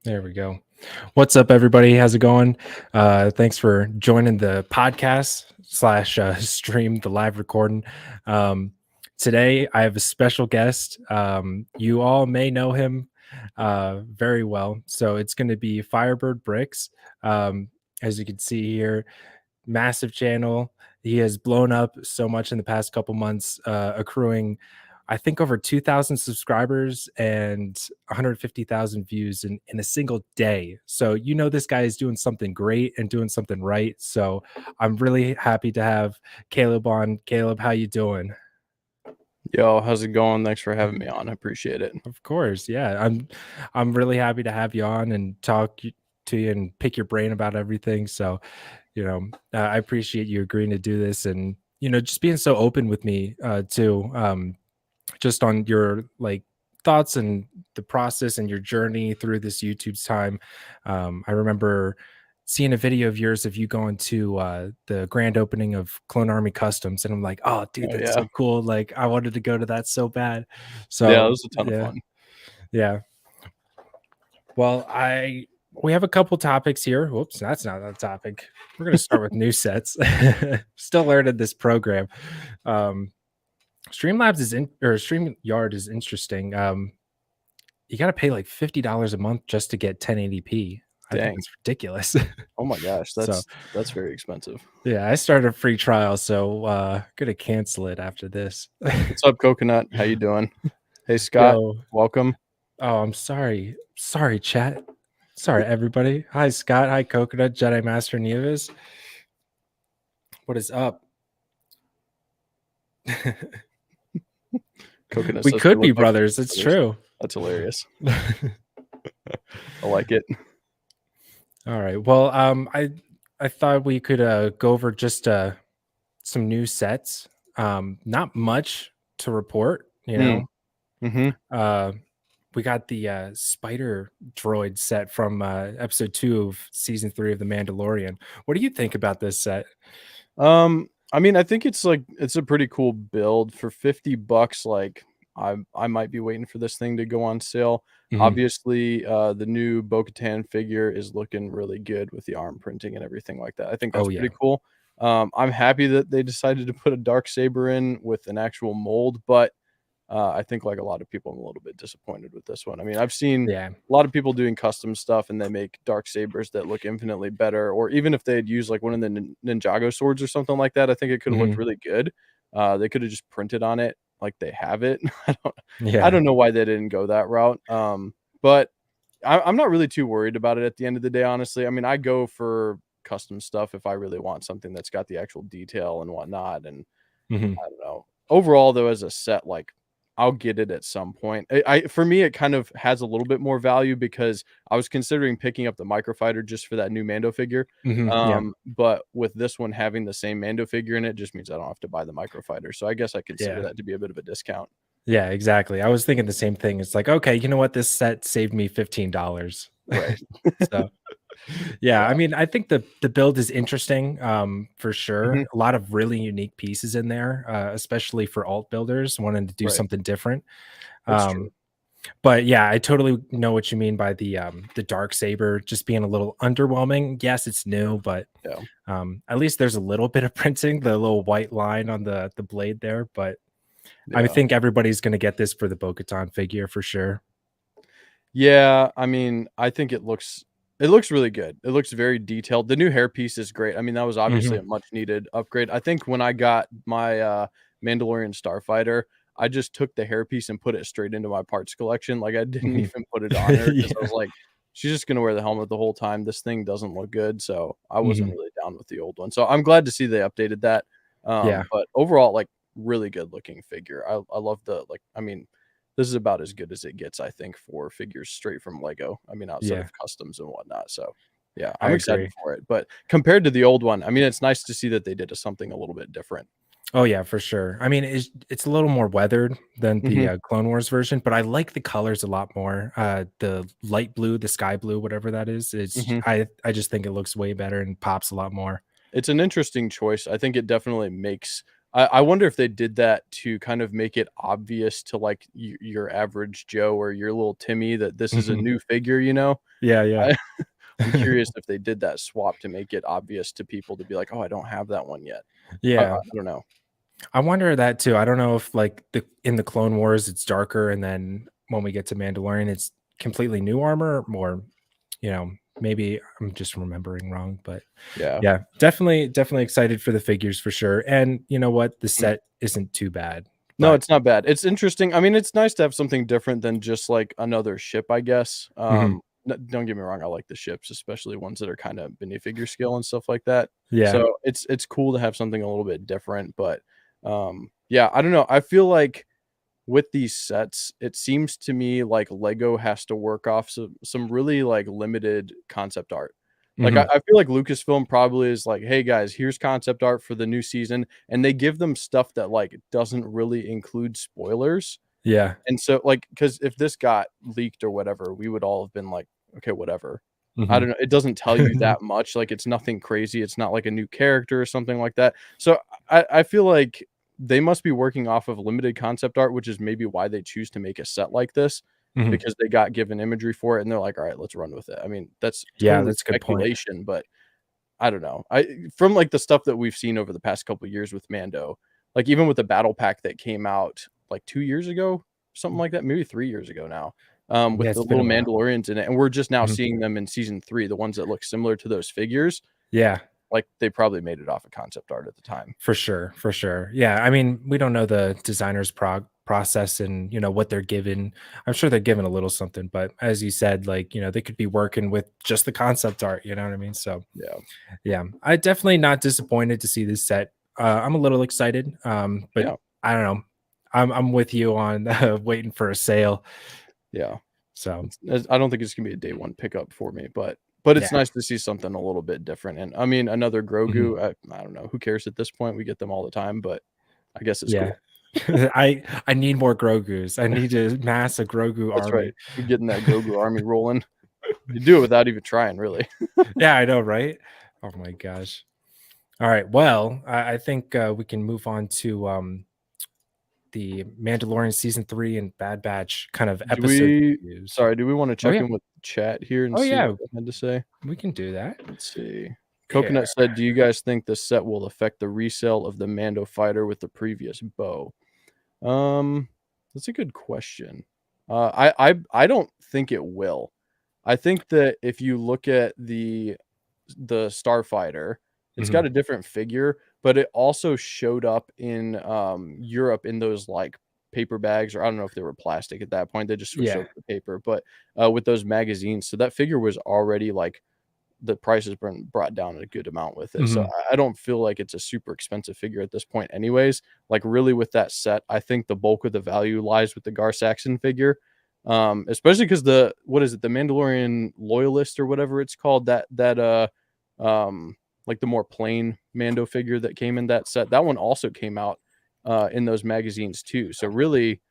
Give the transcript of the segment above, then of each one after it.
There we go. What's up, everybody? How's it going? Thanks for joining the podcast slash stream, the live recording. Um, Today, I have a special guest. You all may know him very well. So it's going to be Firebird Bricks. As you can see here, massive channel. He has blown up so much in the past couple months, accruing, I think, over 2,000 subscribers and 150,000 views in a single day. So this guy is doing something great and doing something right. So I'm really happy to have Caleb on. Caleb, how you doing? Yo, how's it going? Thanks for having me on. I appreciate it. Of course, yeah. I'm really happy to have you on and to you and pick your brain about everything. So I appreciate you agreeing to do this, and just being so open with me too, just on your thoughts and the process and your journey through this YouTube's time. I remember seeing a video of yours of you going to the grand opening of Clone Army Customs, and I'm like, oh dude, Oh, that's yeah. so cool. Like, I wanted to go to that so bad. Yeah, So it was a ton of fun. yeah. Well, we have a couple topics here. Whoops, that's not a topic. We're going to start with new sets. Still learning this program. Streamlabs or StreamYard is interesting. You got to pay like $50 a month just to get 1080p. I think it's ridiculous. Oh my gosh, that's very expensive. Yeah, I started a free trial, so gonna cancel it after this. What's up, Coconut? How you doing? Hey, Scott. Yo. Welcome. Oh, I'm sorry. Sorry, chat. Sorry, everybody. Hi, Scott. Hi, Coconut, Jedi Master Nevis. What is up? Coconut. We could be brothers. It's true. That's hilarious. I like it. All right. Well, I thought we could go over just some new sets. Not much to report, we got the spider droid set from episode 2 of season 3 of the Mandalorian. What do you think about this set? I mean, I think it's a pretty cool build for $50. Like, I might be waiting for this thing to go on sale. Mhm. Obviously, the new Bo-Katan figure is looking really good with the arm printing and everything like that. I think that's pretty cool. I'm happy that they decided to put a Darksaber in with an actual mold, but I think, like a lot of people, I'm a little bit disappointed with this one. I mean, I've seen a lot of people doing custom stuff and they make Darksabers that look infinitely better, or even if they'd use like one of the Ninjago swords or something like that, I think it could have looked really good. They could have just printed on it like they have it. I don't know why they didn't go that route. But I'm not really too worried about it at the end of the day, honestly. I mean, I go for custom stuff if I really want something that's got the actual detail and whatnot. And I don't know. Overall, though, as a set, like, I'll get it at some point. For me, it kind of has a little bit more value because I was considering picking up the microfighter just for that new Mando figure. But with this one having the same Mando figure in it, just means I don't have to buy the microfighter. So I guess I consider that to be a bit of a discount. Yeah, exactly. I was thinking the same thing. It's like, okay, you know what? This set saved me $15. Right. So yeah, I mean, I think the build is interesting, for sure. A lot of really unique pieces in there, especially for alt builders wanting to do something different. That's true. But yeah, I totally know what you mean by the Darksaber just being a little underwhelming. Yes, it's new, but at least there's a little bit of printing, the little white line on the blade there. But I think everybody's going to get this for the Bo-Katan figure for sure. Yeah, I mean, I think it looks really good. It looks very detailed. The new hairpiece is great. I mean, that was obviously a much needed upgrade. I think when I got my Mandalorian Starfighter, I just took the hairpiece and put it straight into my parts collection. Like, I didn't even put it on her because I was like, she's just gonna wear the helmet the whole time. This thing doesn't look good, so I wasn't really down with the old one. So I'm glad to see they updated that. But overall, like, really good looking figure. I love I mean, this is about as good as it gets, I think, for figures straight from Lego. I mean, outside of customs and whatnot. So yeah, I'm excited for it. But compared to the old one, I mean, it's nice to see that they did something a little bit different. Oh yeah, for sure. I mean, it's a little more weathered than the Clone Wars version, but I like the colors a lot more. The light blue, the sky blue, whatever that is, I just think it looks way better and pops a lot more. It's an interesting choice. I think it definitely makes I wonder if they did that to kind of make it obvious to like your average Joe or your little Timmy that this is a Mhm. new figure, you know? Yeah, yeah. I, I'm curious if they did that swap to make it obvious to people to be like, oh, I don't have that one yet. I Yeah. don't know. I wonder that too. I don't know if like in the Clone Wars it's darker, and then when we get to Mandalorian it's completely new armor, or maybe I'm just remembering wrong. But Yeah. yeah, definitely excited for the figures for sure. And you know what? The Mm. set isn't too bad. No, But it's not bad. It's interesting. I mean, it's nice to have something different than just like another ship, I guess. mhm, Don't get me wrong, I like the ships, especially ones that are kind of minifigure scale and stuff like that. yeah. So it's cool to have something a little bit different. But yeah, I don't know. I feel like with these sets, it seems to me like Lego has to work off some really like limited concept art. Like Mhm, I feel like Lucasfilm probably is like, hey guys, here's concept art for the new season, and they give them stuff that like doesn't really include spoilers. yeah. And so like, because if this got leaked or whatever, we would all have been like, okay, whatever. I Mhm. don't know. It doesn't tell you that much. Like it's nothing crazy. It's not like a new character or something like that. So I feel like they must be working off of limited concept art, which is maybe why they choose to make a set like this, Mhm. because they got given imagery for it and they're like, all right, let's run with it. I mean, that's Yeah, totally that's a good point. speculation, but I don't know. I from like the stuff that we've seen over the past couple of years with Mando, like even with the battle pack that came out like 2 years ago, something like that, maybe 3 years ago now, Yeah, with the it's been little a while. Mandalorians in it, and we're just now Mhm. seeing them in season 3, the ones that look similar to those figures. Yeah. Like they probably made it off of concept art at the time. For sure, for sure. Yeah, I mean, we don't know the designer's process and, what they're given. I'm sure they're given a little something, but as you said, like, they could be working with just the concept art, you know what I mean? So, Yeah, yeah, I definitely not disappointed to see this set. I'm a little excited, but yeah, I don't know. I'm with you on waiting for a sale. yeah. So, I don't think it's gonna be a day one pickup for me, but yeah. it's nice to see something a little bit different. And I mean, another Mhm. Grogu. I don't know who cares at this point. We get them all the time, but I guess it's Yeah. cool. I need more Grogus. I need to mass a Grogu That's right. army. We're getting that Grogu army rolling. You do it without even trying, really. Yeah, I know, right? Oh my gosh. All right. Well, I think we can move on to the Mandalorian season 3 and Bad Batch kind of Do episode we reviews. sorry, do we wanna Oh check yeah. in with chat here and Oh see yeah. what they had to say? We can do that. Let's see. Here. Coconut said, "Do you guys think the set will affect the resale of the Mando fighter with the previous bow?" Um, that's a good question. I don't think it will. I think that if you look at the Starfighter, it's Mhm. got a different figure, but it also showed up in, Europe in those, like, paper bags, or I don't know if they were plastic at that point, they just switched Yeah. over to paper, but, with those magazines, so that figure was already, like, the price has been brought down a good amount with it, so Mhm. I don't feel like it's a super expensive figure at this point anyways. Like, really with that set, I think the bulk of the value lies with the Gar Saxon figure, especially because the what is it? The Mandalorian Loyalist or whatever it's called, like, the more plain Mando figure that came in that set, that one also came out, in those magazines too, so really,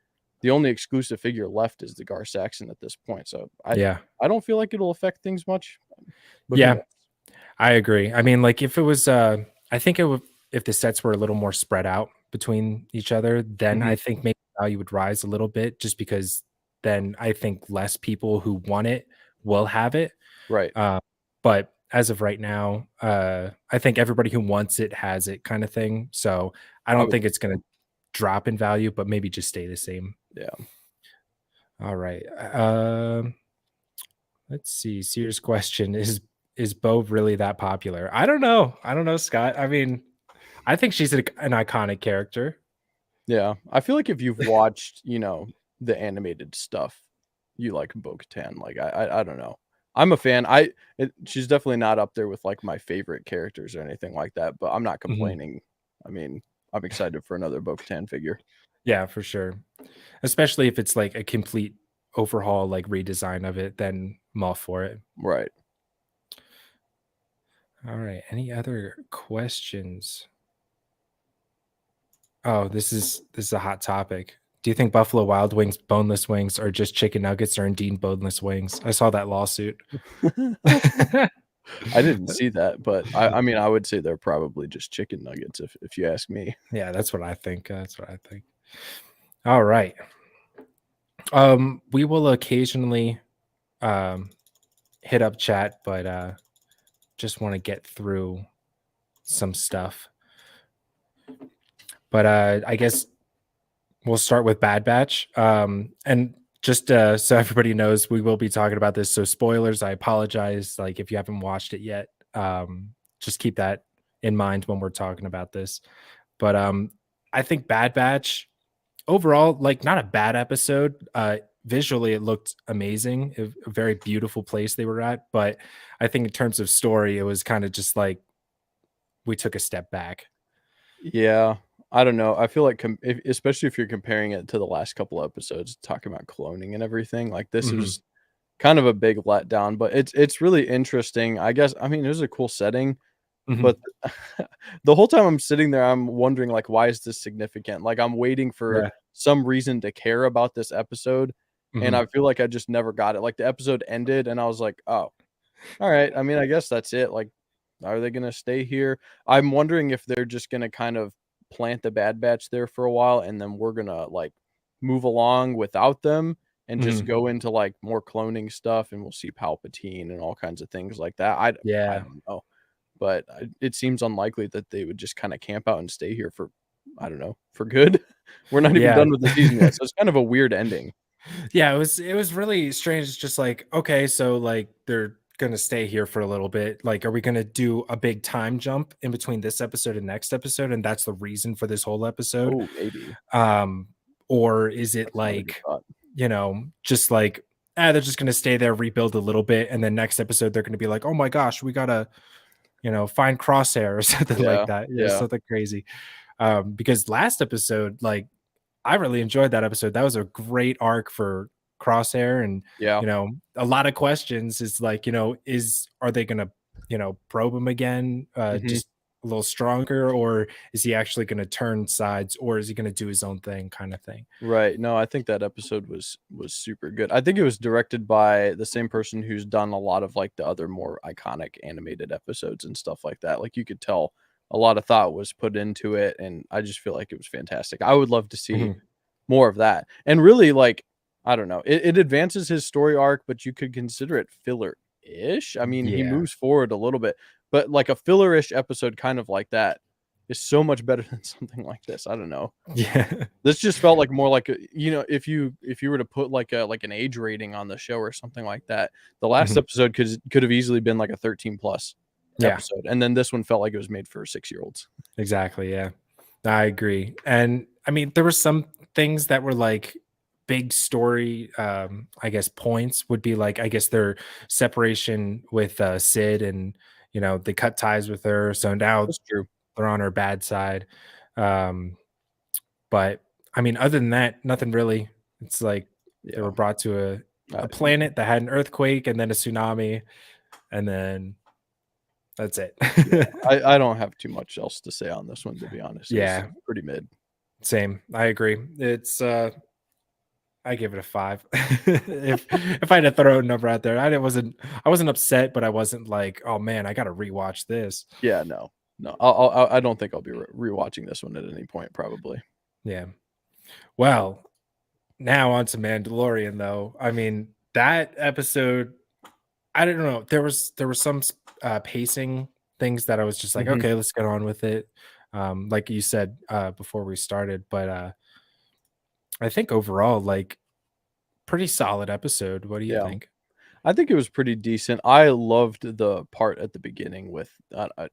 the only exclusive figure left is the Gar Saxon at this point, so Yeah. I don't feel like it'll affect things much, but who Yeah. knows? I agree. I mean, like if it was I think it would if the sets were a little more spread out between each other, then Mhm. I think maybe value would rise a little bit just because then I think less people who want it will have it. Right. Uh, but as of right now, I think everybody who wants it has it kind of thing. So I I don't would think it's going to drop in value, but maybe just stay the same. yeah. All right. Let's see. Serious question: Is Bo really that popular? I don't know. I don't know, Scott. I mean, I think she's an iconic character. Yeah. I feel like if you've watched, the animated stuff, you like Bo-Katan. Like, I don't know. I'm a fan. She's definitely not up there with, like, my favorite characters or anything like that, but I'm not Mhm. complaining. I mean, I'm excited for another Bo-Katan figure. Yeah, for sure. Especially if it's like a complete overhaul, like redesign of it, then I'm all for it. Right. All right. Any other questions? Oh, this is a hot topic. Do you think Buffalo Wild Wings boneless wings or just chicken nuggets are indeed boneless wings? I saw that lawsuit. I didn't see that, but I mean, I would say they're probably just chicken nuggets if you ask me. Yeah, that's what I think. That's what I think. All right. We will occasionally um hit up chat, but just want to get through some stuff. But I guess we'll start with Bad Batch. And just so everybody knows, we will be talking about this. So spoilers, I apologize. Like if you haven't watched it yet, just keep that in mind when we're talking about this. But I think Bad Batch overall, like not a bad episode. Visually, it looked amazing. A very beautiful place they were at. But I think in terms of story, it was kind of just like we took a step back. Yeah, I don't know. I feel like especially if you're comparing it to the last couple episodes talking about cloning and everything, like this Hmm. was kind of a big letdown, but it's really interesting. I guess I mean, it was a cool setting, Hmm. but the whole time I'm sitting there, I'm wondering like why is this significant? Like I'm waiting for Yeah. some reason to care about this episode, and Hmm. I feel like I just never got it. Like the episode ended and I was like, "Oh, all right. I mean, I guess that's it. Like, are they gonna stay here? I'm wondering if they're just gonna kind of plant the Bad Batch there for a while, and then we're gonna like move along without them and just Hmm. go into like more cloning stuff, and we'll see Palpatine and all kinds of things like that. I Yeah. don't know, but it seems unlikely that they would just kind of camp out and stay here for I don't know for good. We're not even Yeah. done with the season yet, so it's kind of a weird ending. Yeah, it was really strange. It's just like, okay, so like they're gonna stay here for a little bit. Like, are we gonna do a big time jump in between this episode and next episode? And that's the reason for this whole episode. Oh, maybe Um, or is it that's not a good like, thought. just like they're just gonna stay there, rebuild a little bit, and then next episode they're gonna be like, oh my gosh, we gotta, find Crosshair or something like Yeah, that. yeah, Something crazy. Because last episode, like I really enjoyed that episode. That was a great arc for Crosshair, and yeah. a lot of questions. Is like, are they gonna, probe him again, Mhm. just a little stronger, or is he actually gonna turn sides, or is he gonna do his own thing, kind of thing? Right. No, I think that episode was super good. I think it was directed by the same person who's done a lot of like the other more iconic animated episodes and stuff like that. Like you could tell a lot of thought was put into it, and I just feel like it was fantastic. I would love to see Mhm. more of that. And really, like, I don't know, it advances his story arc, but you could consider it filler-ish. I mean, he Yeah, moves forward a little bit, but like a filler-ish episode kind of like that is so much better than something like this. I don't know. yeah. This just felt like more like a if you were to put like an age rating on the show or something like that, the last Mhm. episode could have easily been like a 13 plus Yeah, episode, and then this one felt like it was made for 6-year-olds. exactly. Yeah, I agree. And I mean, there were some things that were like big story, I guess points would be like, I guess their separation with Sid, and they cut ties with her, so now That's true. they're on her bad side. Um, but I mean, other than that, nothing really. It's like they were Yeah. brought to I a planet that had an earthquake and then a tsunami, and then that's it. yeah. I don't have too much else to say on this one, to be honest. It was Yeah, pretty mid. same. I agree. It's I give it a 5. If I had to throw a number out there, I wasn't upset, but I wasn't like, oh man, I gotta rewatch this. Yeah, no. No. I don't think I'll be rewatching this one at any point, probably. Yeah. Well, now on to Mandalorian though. I mean, that episode, I don't know. There was some pacing things that I was just like, Mhm. okay, let's get on with it. Like you said before we started, but I think overall, like pretty solid episode. What do you Yeah. think? I think it was pretty decent. I loved the part at the beginning with,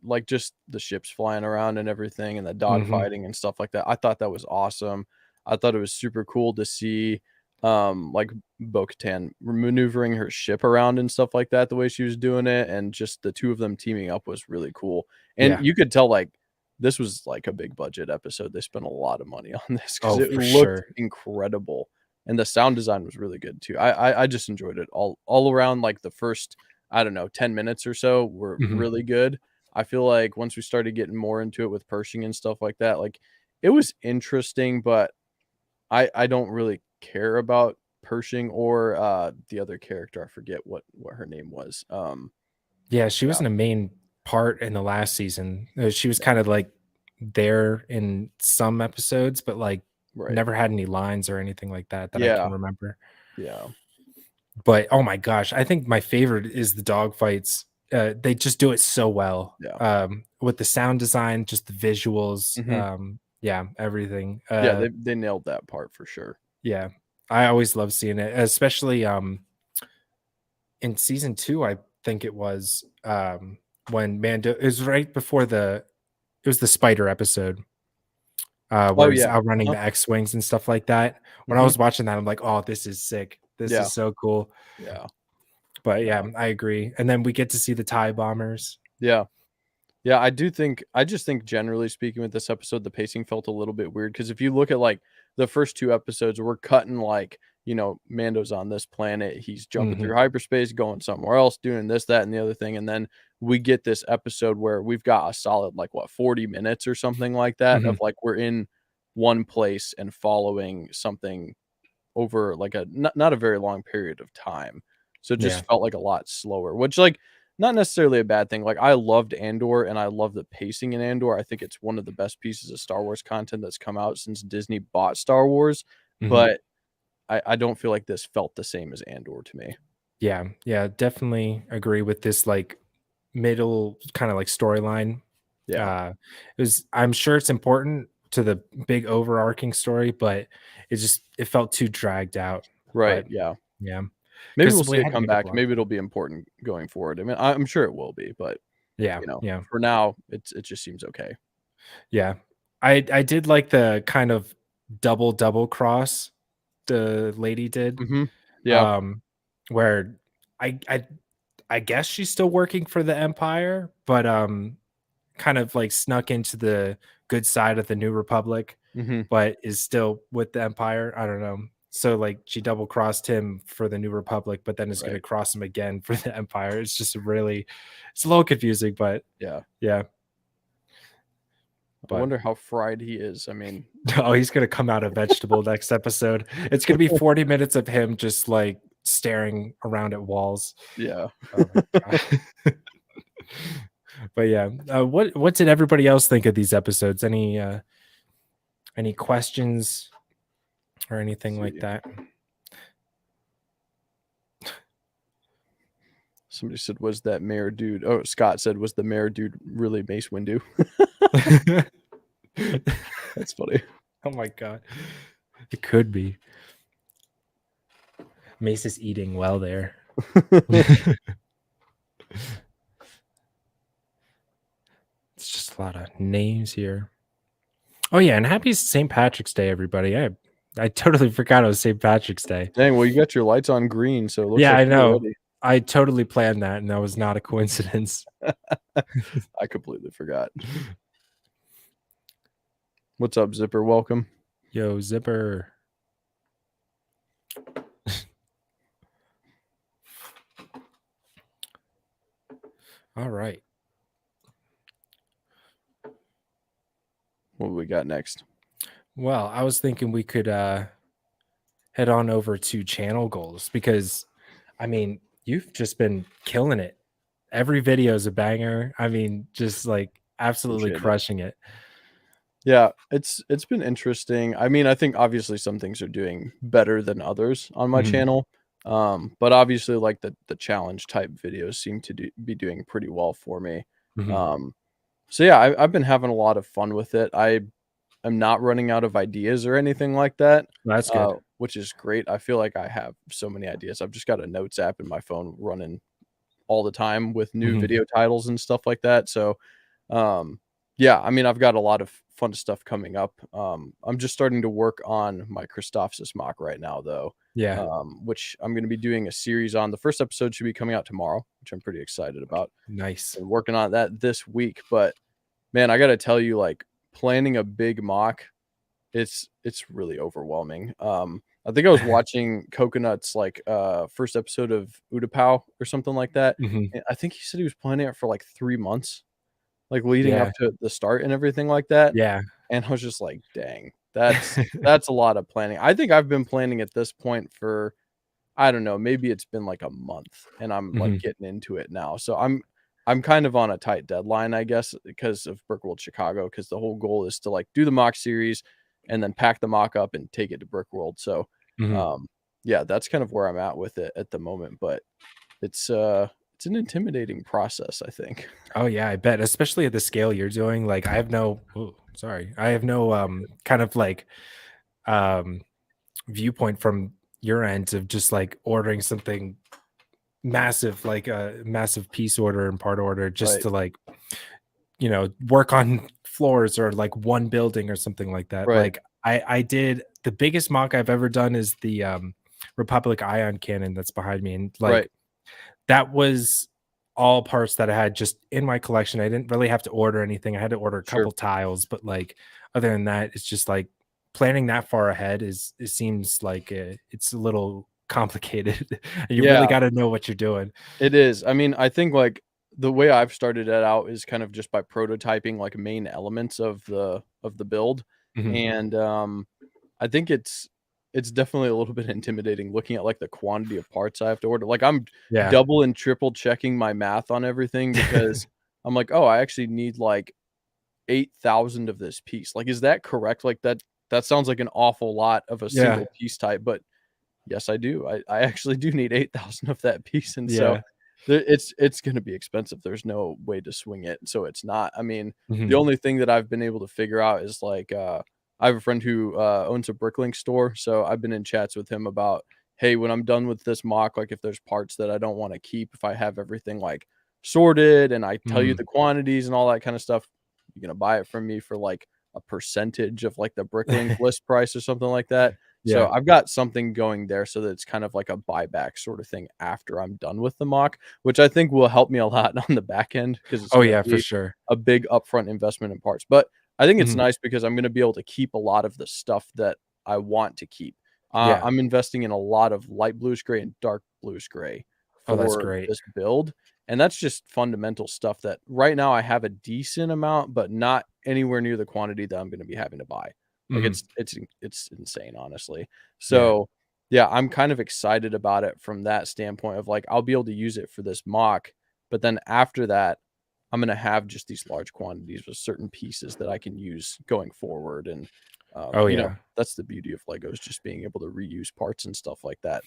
like, just the ships flying around and everything and the Hmm. dogfighting and stuff like that. I thought that was awesome. I thought it was super cool to see, like, Bo-Katan maneuvering her ship around and stuff like that, the way she was doing it, and just the 2 of them teaming up was really cool. And Yeah. you could tell, like, this was, like, a big budget episode. They spent a lot of money on this because Oh, it for looked sure. incredible. And the sound design was really good too. I just enjoyed it all around, like, the first, I don't know, 10 minutes or so were Mhm. really good. I feel like once we started getting more into it with Pershing and stuff like that, like, it was interesting, but I don't really care about Pershing or, the other character. I forget what her name was. Yeah, she wasn't a main part in the last season. She was kind of like there in some episodes, but like Right. never had any lines or anything like that I Yeah. can remember. Yeah. But oh my gosh, I think my favorite is the dog fights. They just do it so well. Yeah. With the sound design, just the visuals, Mhm. yeah, everything. Yeah, they nailed that part for sure. Yeah. I always love seeing it, especially in season 2, I think it was when Mando it was right before it was the spider episode. Oh, Where he's yeah. out running Uh-huh. the X-Wings and stuff like that. When I Mhm. was watching that, I'm like, "Oh, this is sick. This Yeah. is so cool." Yeah. But yeah, No. I agree. And then we get to see the TIE bombers. Yeah. Yeah, I just think generally speaking with this episode, the pacing felt a little bit weird because if you look at like the first 2 episodes, we're cutting like, Mando's on this planet, he's jumping through Mhm, hyperspace, going somewhere else, doing this, that, and the other thing. And then we get this episode where we've got a solid like 40 minutes or something like that of mhm. like we're in one place and following something over like a not a very long period of time. So it Yeah. just felt like a lot slower, which like not necessarily a bad thing. Like I loved Andor and I love the pacing in Andor. I think it's one of the best pieces of Star Wars content that's come out since Disney bought Star Wars. Mhm. But I don't feel like this felt the same as Andor to me. Yeah, yeah, definitely agree with this, like, middle kinda, like, storyline. Yeah. It was I'm sure it's important to the big overarching story, but it felt too dragged out. Right. But, Yeah. yeah, Maybe because we'll we see it had to come make a back. block. Maybe it'll be important going forward. I mean, I'm sure it will be, but Yeah, yeah. for now, it just seems okay. Yeah. I did like the kind of double cross the lady did, Hmm. Yeah. um, where I I I guess she's still working for the Empire, but, kind of, like, snuck into the good side of the New Republic, Hmm. but is still with the Empire, I don't know. So, like, she double crossed him for the New Republic, but then is gonna Right. cross him again for the Empire. It's a little confusing, but Yeah. yeah, I but wonder how fried he is. I mean, oh, he's gonna come out a vegetable next episode. It's gonna be 40 minutes of him just like staring around at walls. yeah. Oh my god. But yeah, what did everybody else think of these episodes? Any questions or anything like See. that? Somebody said, "Was that mayor dude?" Oh, Scott said, "Was the mayor dude really Mace Windu?" That's funny. Oh my god. It could be. Mace is eating well there. It's just a lot of names here. Oh yeah, and happy St. Patrick's Day, everybody. I totally forgot it was St. Patrick's Day. Dang, well, you got your lights on green, so it looks Yeah, like I you're know. ready. I totally planned that, and that was not a coincidence. I completely forgot. What's up, Zipper? Welcome. Yo, Zipper. All right. What we got next? Well, I was thinking we could head on over to channel goals because I mean, you've just been killing it. Every video is a banger. I mean, just like absolutely Appreciate it. crushing it. Yeah, it's been interesting. I mean, I think obviously some things are doing better than others on my Mhm, channel. But obviously like the challenge type videos seem to be doing pretty well for me. mhm. Um, so yeah, I've been having a lot of fun with it. I'm not running out of ideas or anything like that, That's good. which is great. I feel like I have so many ideas. I've just got a notes app in my phone running all the time with new Mhm. video titles and stuff like that. So, yeah, I mean, I've got a lot of fun stuff coming up. I'm just starting to work on my Christophsis mock right now, though, Yeah, which I'm going to be doing a series on. The first episode should be coming out tomorrow, which I'm pretty excited about. nice. Been working on that this week, but man, I got to tell you, like planning a big mock, it's really overwhelming. I think I was watching Coconut's like first episode of Utapau or something like that. Mhm. And I think he said he was planning it for like 3 months, like leading up Yeah, to the start and everything like that. yeah. And I was just like, dang, that's a lot of planning. I think I've been planning at this point for I don't know, maybe it's been like a month and I'm like Mhm. getting into it now. So I'm kind of on a tight deadline, I guess, because of Brickworld Chicago, because the whole goal is to like do the mock series and then pack the mock up and take it to Brickworld. So, yeah, that's kind of where I'm at with it at the moment, but it's an intimidating process, I think. Oh yeah, I bet, especially at the scale you're doing. Like I have no I have no kind of like um viewpoint from your end of just like ordering something massive, like a massive piece order and part order just Right, to like, work on floors or like one building or something like that. right, Like I did the biggest mock I've ever done is the Republic Ion cannon that's behind me. And like right. that was all parts that I had just in my collection. I didn't really have to order anything. I had to order a Sure. couple tiles, but like other than that, it's just like planning that far ahead it seems like it's a little complicated. You really Yeah, got to know what you're doing. it is. I mean, I think like the way I've started it out is kind of just by prototyping like main elements of the build. Mhm. And I think it's definitely a little bit intimidating looking at like the quantity of parts I have to order. Like I'm Yeah. double and triple checking my math on everything because I'm like, "Oh, I actually need like 8,000 of this piece." Like, is that correct? Like that sounds like an awful lot of a Yeah. single piece type, but yes, I do. I actually do need 8,000 of that piece, and so Yeah. it's gonna be expensive. There's no way to swing it, so it's not. I mean, the Mhm. only thing that I've been able to figure out is, like, I have a friend who, owns a Bricklink store, so I've been in chats with him about, "Hey, when I'm done with this mock, like, if there's parts that I don't wanna keep, if I have everything, like, sorted and I tell you Mm. the quantities and all that kinda stuff, you're gonna buy it from me for, like, a percentage of, like, the Bricklink list price or something like that." So Yeah. I've got something going there so that it's kind of like a buyback sort of thing after I'm done with the mock, which I think will help me a lot on the back end because it's Oh, gonna yeah, for be sure. a big upfront investment in parts. But I think it's Mhm. nice because I'm gonna be able to keep a lot of the stuff that I want to keep. Yeah. I'm investing in a lot of light bluish gray and dark bluish gray Oh, that's for great. this build, and that's just fundamental stuff that right now I have a decent amount, but not anywhere near the quantity that I'm gonna be having to buy. Like, Mhm. it's insane, honestly. Yeah. So, yeah, I'm kind of excited about it from that standpoint of, like, I'll be able to use it for this mock, but then after that, I'm gonna have just these large quantities with certain pieces that I can use going forward, and, Oh, yeah. that's the beauty of Legos, just being able to reuse parts and stuff like that,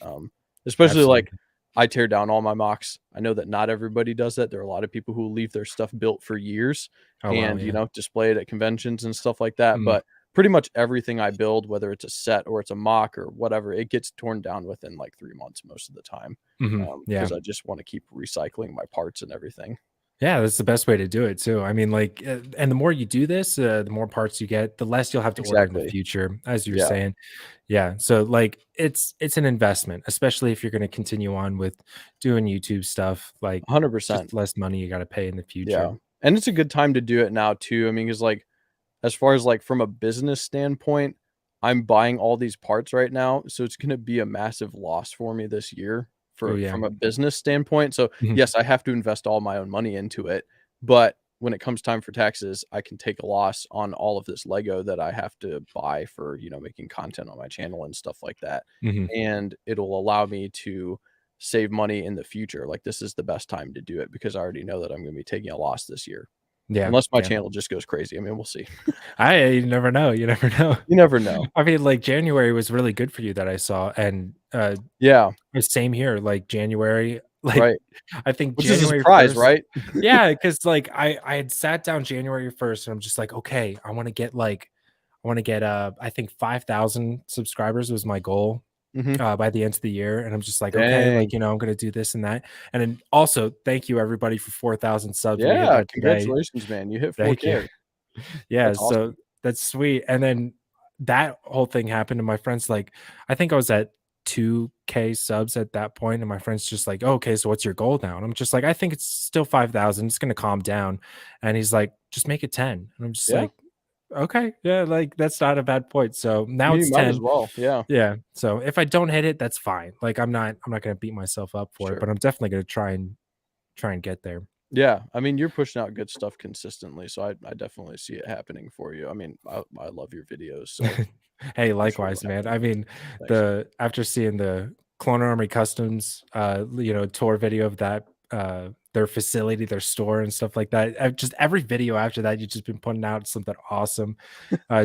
especially, like, Absolutely. I tear down all my mocks. I know that not everybody does that. There are a lot of people who leave their stuff built for years Oh, wow, and, yeah. display it at conventions and stuff like that, Mhm. but pretty much everything I build, whether it's a set or it's a mock or whatever, it gets torn down within, like, 3 months most of the time, Mhm. Yeah. because I just wanna keep recycling my parts and everything. Yeah, that's the best way to do it too. I mean, like, and the more you do this, the more parts you get, the less you'll have to order in the Exactly. future, as you were Yeah. saying. Yeah, so like, it's an investment, especially if you're going to continue on with doing YouTube stuff. Like, just 100%. less money you got to pay in the Yeah. future. And it's a good time to do it now too. I mean, because like, as far as, like, from a business standpoint, I'm buying all these parts right now, so it's gonna be a massive loss for me this year Oh for yeah. from a business standpoint, so, Mhm. yes, I have to invest all my own money into it, but when it comes time for taxes, I can take a loss on all of this Lego that I have to buy for, making content on my channel and stuff like that, Mhm. and it'll allow me to save money in the future, like, this is the best time to do it because I already know that I'm gonna be taking a loss this year. Yeah. Unless my Yeah. channel just goes crazy, I mean, we'll see. I You never know. You never know. You never know. I mean, like January was really good for you that I saw, and Yeah, same here. Like January, like right. I think Which is a January surprise, 1st. right? Yeah, because like I had sat down January 1st and I'm just like, okay, I want to get I think 5,000 subscribers was my goal Mhm. by the end of the year. And I'm just like, okay, Dang. like I'm gonna do this and that. And then also thank you everybody for 4,000 subs. We hit Yeah, that today. congratulations, man. You hit Thank you. 4K. Yeah, That's so awesome. that's sweet. And then that whole thing happened, and my friends like, I think I was at 2K subs at that point, and my friend's just like, oh, "Okay, so what's your goal now?" And I'm just like, "I think it's still 5,000. It's gonna calm down." And he's like, "Just make it 10." And I'm just Yeah. like, "Okay, yeah, like that's not a bad point." So I now mean, you it's might as 10. well. Yeah, Yeah. So if I don't hit it, that's fine. Like I'm not gonna beat myself up for it, sure. but I'm definitely gonna try and get there. Yeah, I mean, you're pushing out good stuff consistently, so I definitely see it happening for you. I mean, I love your videos, so Hey, I'm sure likewise, it'll man. happen. I mean, Thanks. the after seeing the Clone Army Customs, tour video of that, their facility, their store, and stuff like that. Just every video after that, you've just been putting out something awesome.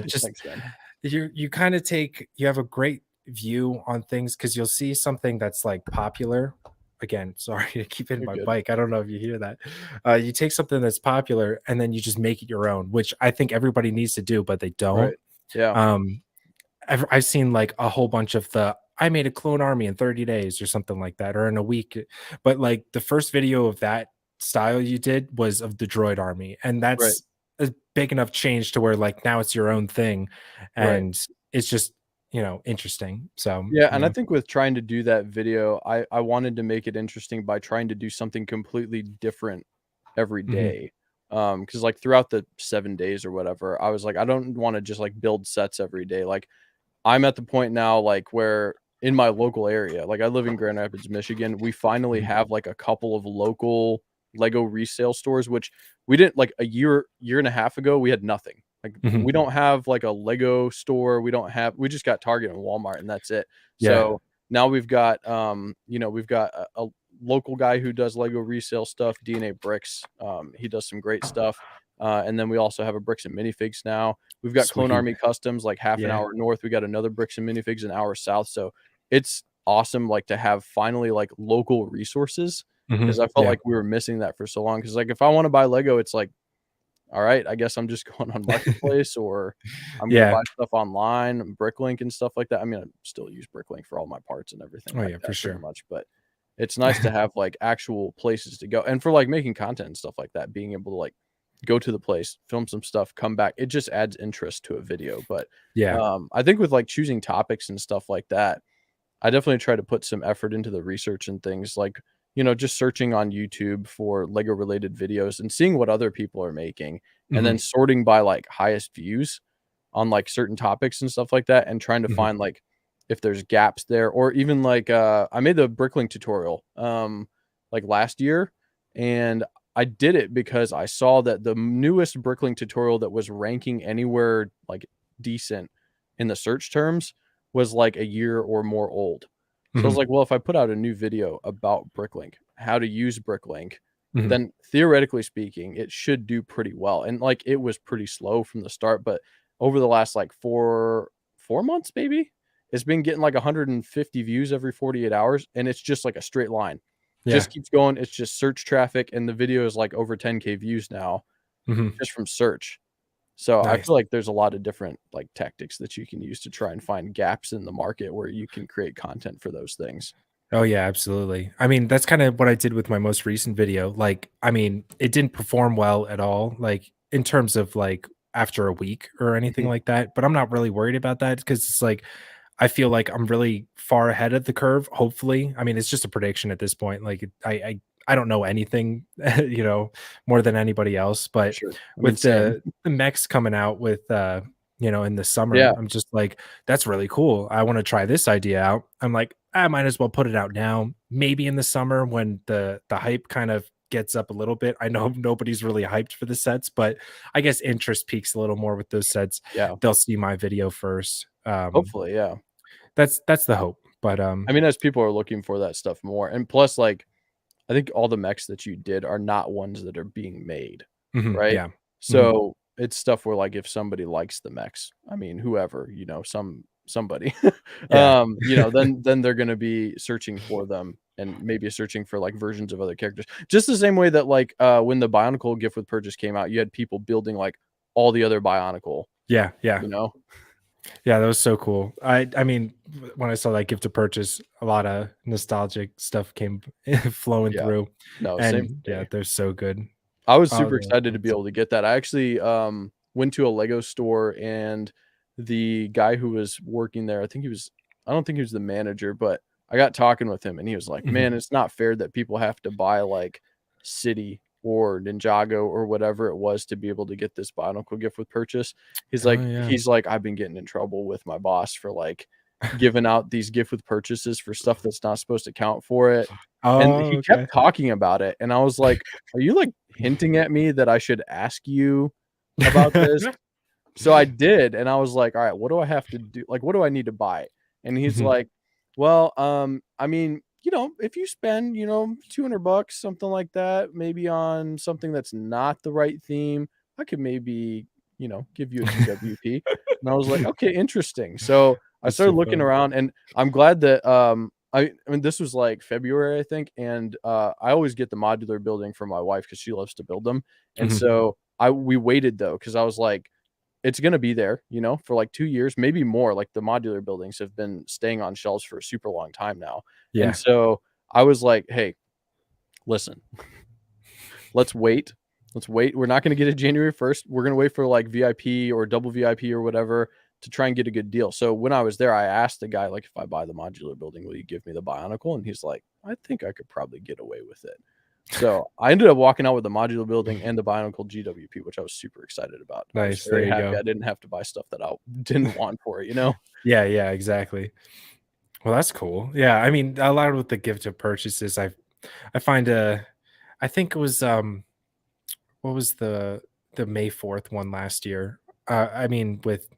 Just Thanks, man. you kind of you have a great view on things because you'll see something that's like popular. Again, sorry to keep hitting You're my good. bike. I don't know if you hear that. You take something that's popular and then you just make it your own, which I think everybody needs to do, but they don't. Right. Yeah. Um, I've seen like a whole bunch of I made a clone army in 30 days or something like that, or in a week. But like the first video of that style you did was of the droid army, and Right. that's a big enough change to where like now it's your own thing, Right. and it's just interesting. So Yeah, and I think with trying to do that video, I wanted to make it interesting by trying to do something completely different every mhm, day. Because like throughout the 7 days or whatever, I was like, I don't want to just like build sets every day. Like I'm at the point now, like where in my local area, like I live in Grand Rapids, Michigan, we finally mhm, have like a couple of local Lego resale stores, which we didn't like a year and a half ago, we had nothing. Like mhm. we don't have like a Lego store. We just got Target and Walmart and that's it. Yeah. So now we've got we've got a local guy who does Lego resale stuff, DNA Bricks. He does some great stuff. And then we also have a Bricks and Minifigs now. We've got Clone Sweet. Army Customs, like half an Yeah. hour north. We got another Bricks and Minifigs an hour south. So it's awesome, like to have finally like local resources because Mhm. I felt Yeah. like we were missing that for so long. Because like if I want to buy Lego, it's like, all right, I guess I'm just going on Marketplace or I'm gonna Yeah. buy stuff online, Bricklink and stuff like that. I mean, I still use Bricklink for all my parts and everything Oh like yeah, for that pretty sure. much, but it's nice to have like actual places to go. And for like making content and stuff like that, being able to like go to the place, film some stuff, come back, it just adds interest to a video. But Yeah. I think with like choosing topics and stuff like that, I definitely try to put some effort into the research and things like, just searching on YouTube for Lego related videos and seeing what other people are making and then Mhm. sorting by like highest views on like certain topics and stuff like that and trying to Mhm. find like if there's gaps there or even like I made the Bricklink tutorial like last year and I did it because I saw that the newest Bricklink tutorial that was ranking anywhere like decent in the search terms was like a year or more old. So I was Mhm. like, well, if I put out a new video about Bricklink, how to use Bricklink, Mhm. then theoretically speaking, it should do pretty well. And like it was pretty slow from the start, but over the last like 4 months, maybe it's been getting like 150 views every 48 hours, and it's just like a straight line. Yeah. Just keeps going. It's just search traffic, and the video is like over 10K views now Mhm. just from search. So I Nice. feel like there's a lot of different like tactics that you can use to try and find gaps in the market where you can create content for those things. Oh yeah, absolutely. I mean, that's kind of what I did with my most recent video. Like, I mean, it didn't perform well at all, like in terms of like after a week or anything Mhm. like that. But I'm not really worried about that because it's like I feel like I'm really far ahead of the curve. Hopefully, I mean, it's just a prediction at this point. Like, I don't know anything, more than anybody else. But Sure. I mean, with same. the mechs coming out with in the summer, Yeah. I'm just like, that's really cool. I want to try this idea out. I'm like, I might as well put it out now. Maybe in the summer when the hype kind of gets up a little bit. I know nobody's really hyped for the sets, but I guess interest peaks a little more with those sets. Yeah. They'll see my video first. Hopefully, yeah. That's the hope. But I mean, as people are looking for that stuff more, and plus, like, I think all the mechs that you did are not ones that are being made, mhm, right? yeah. Mhm, So it's stuff where, like, if somebody likes the mechs, I mean, whoever, somebody, yeah. then they're gonna be searching for them and maybe searching for like versions of other characters. Just the same way that like when the Bionicle gift with purchase came out, you had people building like all the other Bionicle, Yeah, yeah. you know? Yeah, that was so cool. I mean, when I saw that gift to purchase, a lot of nostalgic stuff came flowing Yeah. through, No, same and for yeah, me. they're so good. I was Oh, super excited to be able to get that. I actually, went to a Lego store and the guy who was working there, I don't think he was the manager, but I got talking with him and he was like, mhm. "Man, it's not fair that people have to buy like City or Ninjago or whatever it was to be able to get this Bionicle gift with purchase." Oh, yeah. He's like, "I've been getting in trouble with my boss for like giving out these gift with purchases for stuff that's not supposed to count for it." And Oh, he okay. kept talking about it, and I was like, "Are you, like, hinting at me that I should ask you about this?" So I did, and I was like, "Alright, what do I have to do? Like, what do I need to buy?" And he's Mhm. like, "Well, I mean, if you spend, $200, something like that, maybe on something that's not the right theme, I could maybe, give you a GWP." And I was like, "Okay, interesting." So I That's started too looking funny. around, and I'm glad that I mean, this was like February, I think, and I always get the modular building for my wife because she loves to build them, and Mhm. so we waited though because I was like, it's gonna be there, for like 2 years, maybe more. Like the modular buildings have been staying on shelves for a super long time now. And Yeah. so I was like, "Hey, listen, let's wait. Let's wait. We're not gonna get it January 1st. We're gonna wait for like VIP or double VIP or whatever to try and get a good deal." So when I was there, I asked the guy, like, "If I buy the modular building, will you give me the Bionicle?" And he's like, "I think I could probably get away with it." So I ended up walking out with the modular building and the Bionicle GWP, which I was super excited about. I was Nice. There very you happy go. I didn't have to buy stuff that I didn't want for it. Yeah, yeah, exactly. Well, that's cool. Yeah, I mean, a lot with the gift of purchases, I find I think it was what was the May 4th one last year? I mean with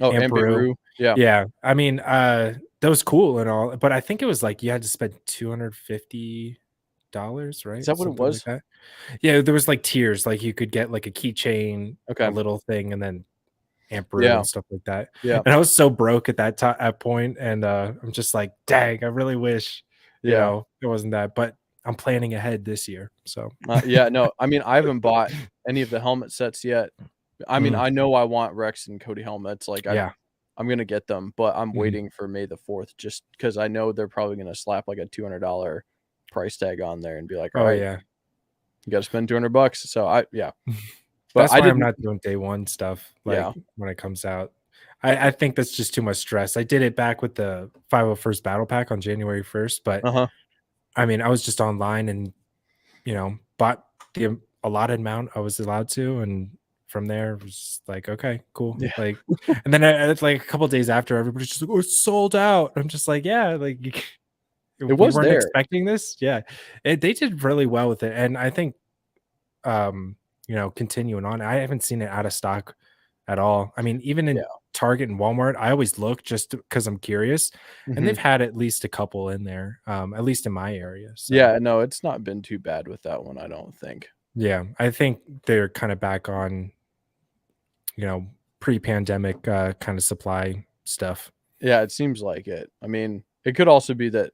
Oh, and Amperu. Beirut. Yeah. Yeah. I mean, that was cool and all, but I think it was like you had to spend $250, Is right? that what it Something like was? that. Yeah, there was like tiers, like you could get like a keychain, a Okay. little thing, and then Amperu Yeah. and stuff like that. Yeah. And I was so broke at that point, and I'm just like, dang, I really wish, Yeah. it wasn't that. But I'm planning ahead this year, so Yeah, no, I mean, I haven't bought any of the helmet sets yet. I mean, mm, I know I want Rex and Cody helmets, like, yeah, I'm gonna get them, but I'm mhm. waiting for May the 4th just because I know they're probably gonna slap, like, a $200 price tag on there and be like, Oh "Alright, yeah. you gotta spend $200." So yeah, but That's I why I'm didn't. not doing day one stuff like Yeah, when it comes out. I think that's just too much stress. I did it back with the 501st Battle Pack on January 1st, but uh-huh, I mean, I was just online and bought the allotted amount I was allowed to, and from there it was like, okay, cool. yeah, Like, and then it's like a couple days after, everybody's just like, "Oh, it's sold out." I'm just like, yeah, like it we was weren't there. expecting this. Yeah, they did really well with it, and I think continuing on, I haven't seen it out of stock at all. I mean, even in Yeah, Target and Walmart, I always look just because I'm curious, and they've mhm. had at least a couple in there, at least in my area. So Yeah, no, it's not been too bad with that one, I don't think. yeah, I think they're kind of back on, pre-pandemic kind of supply stuff. Yeah, it seems like it. I mean, it could also be that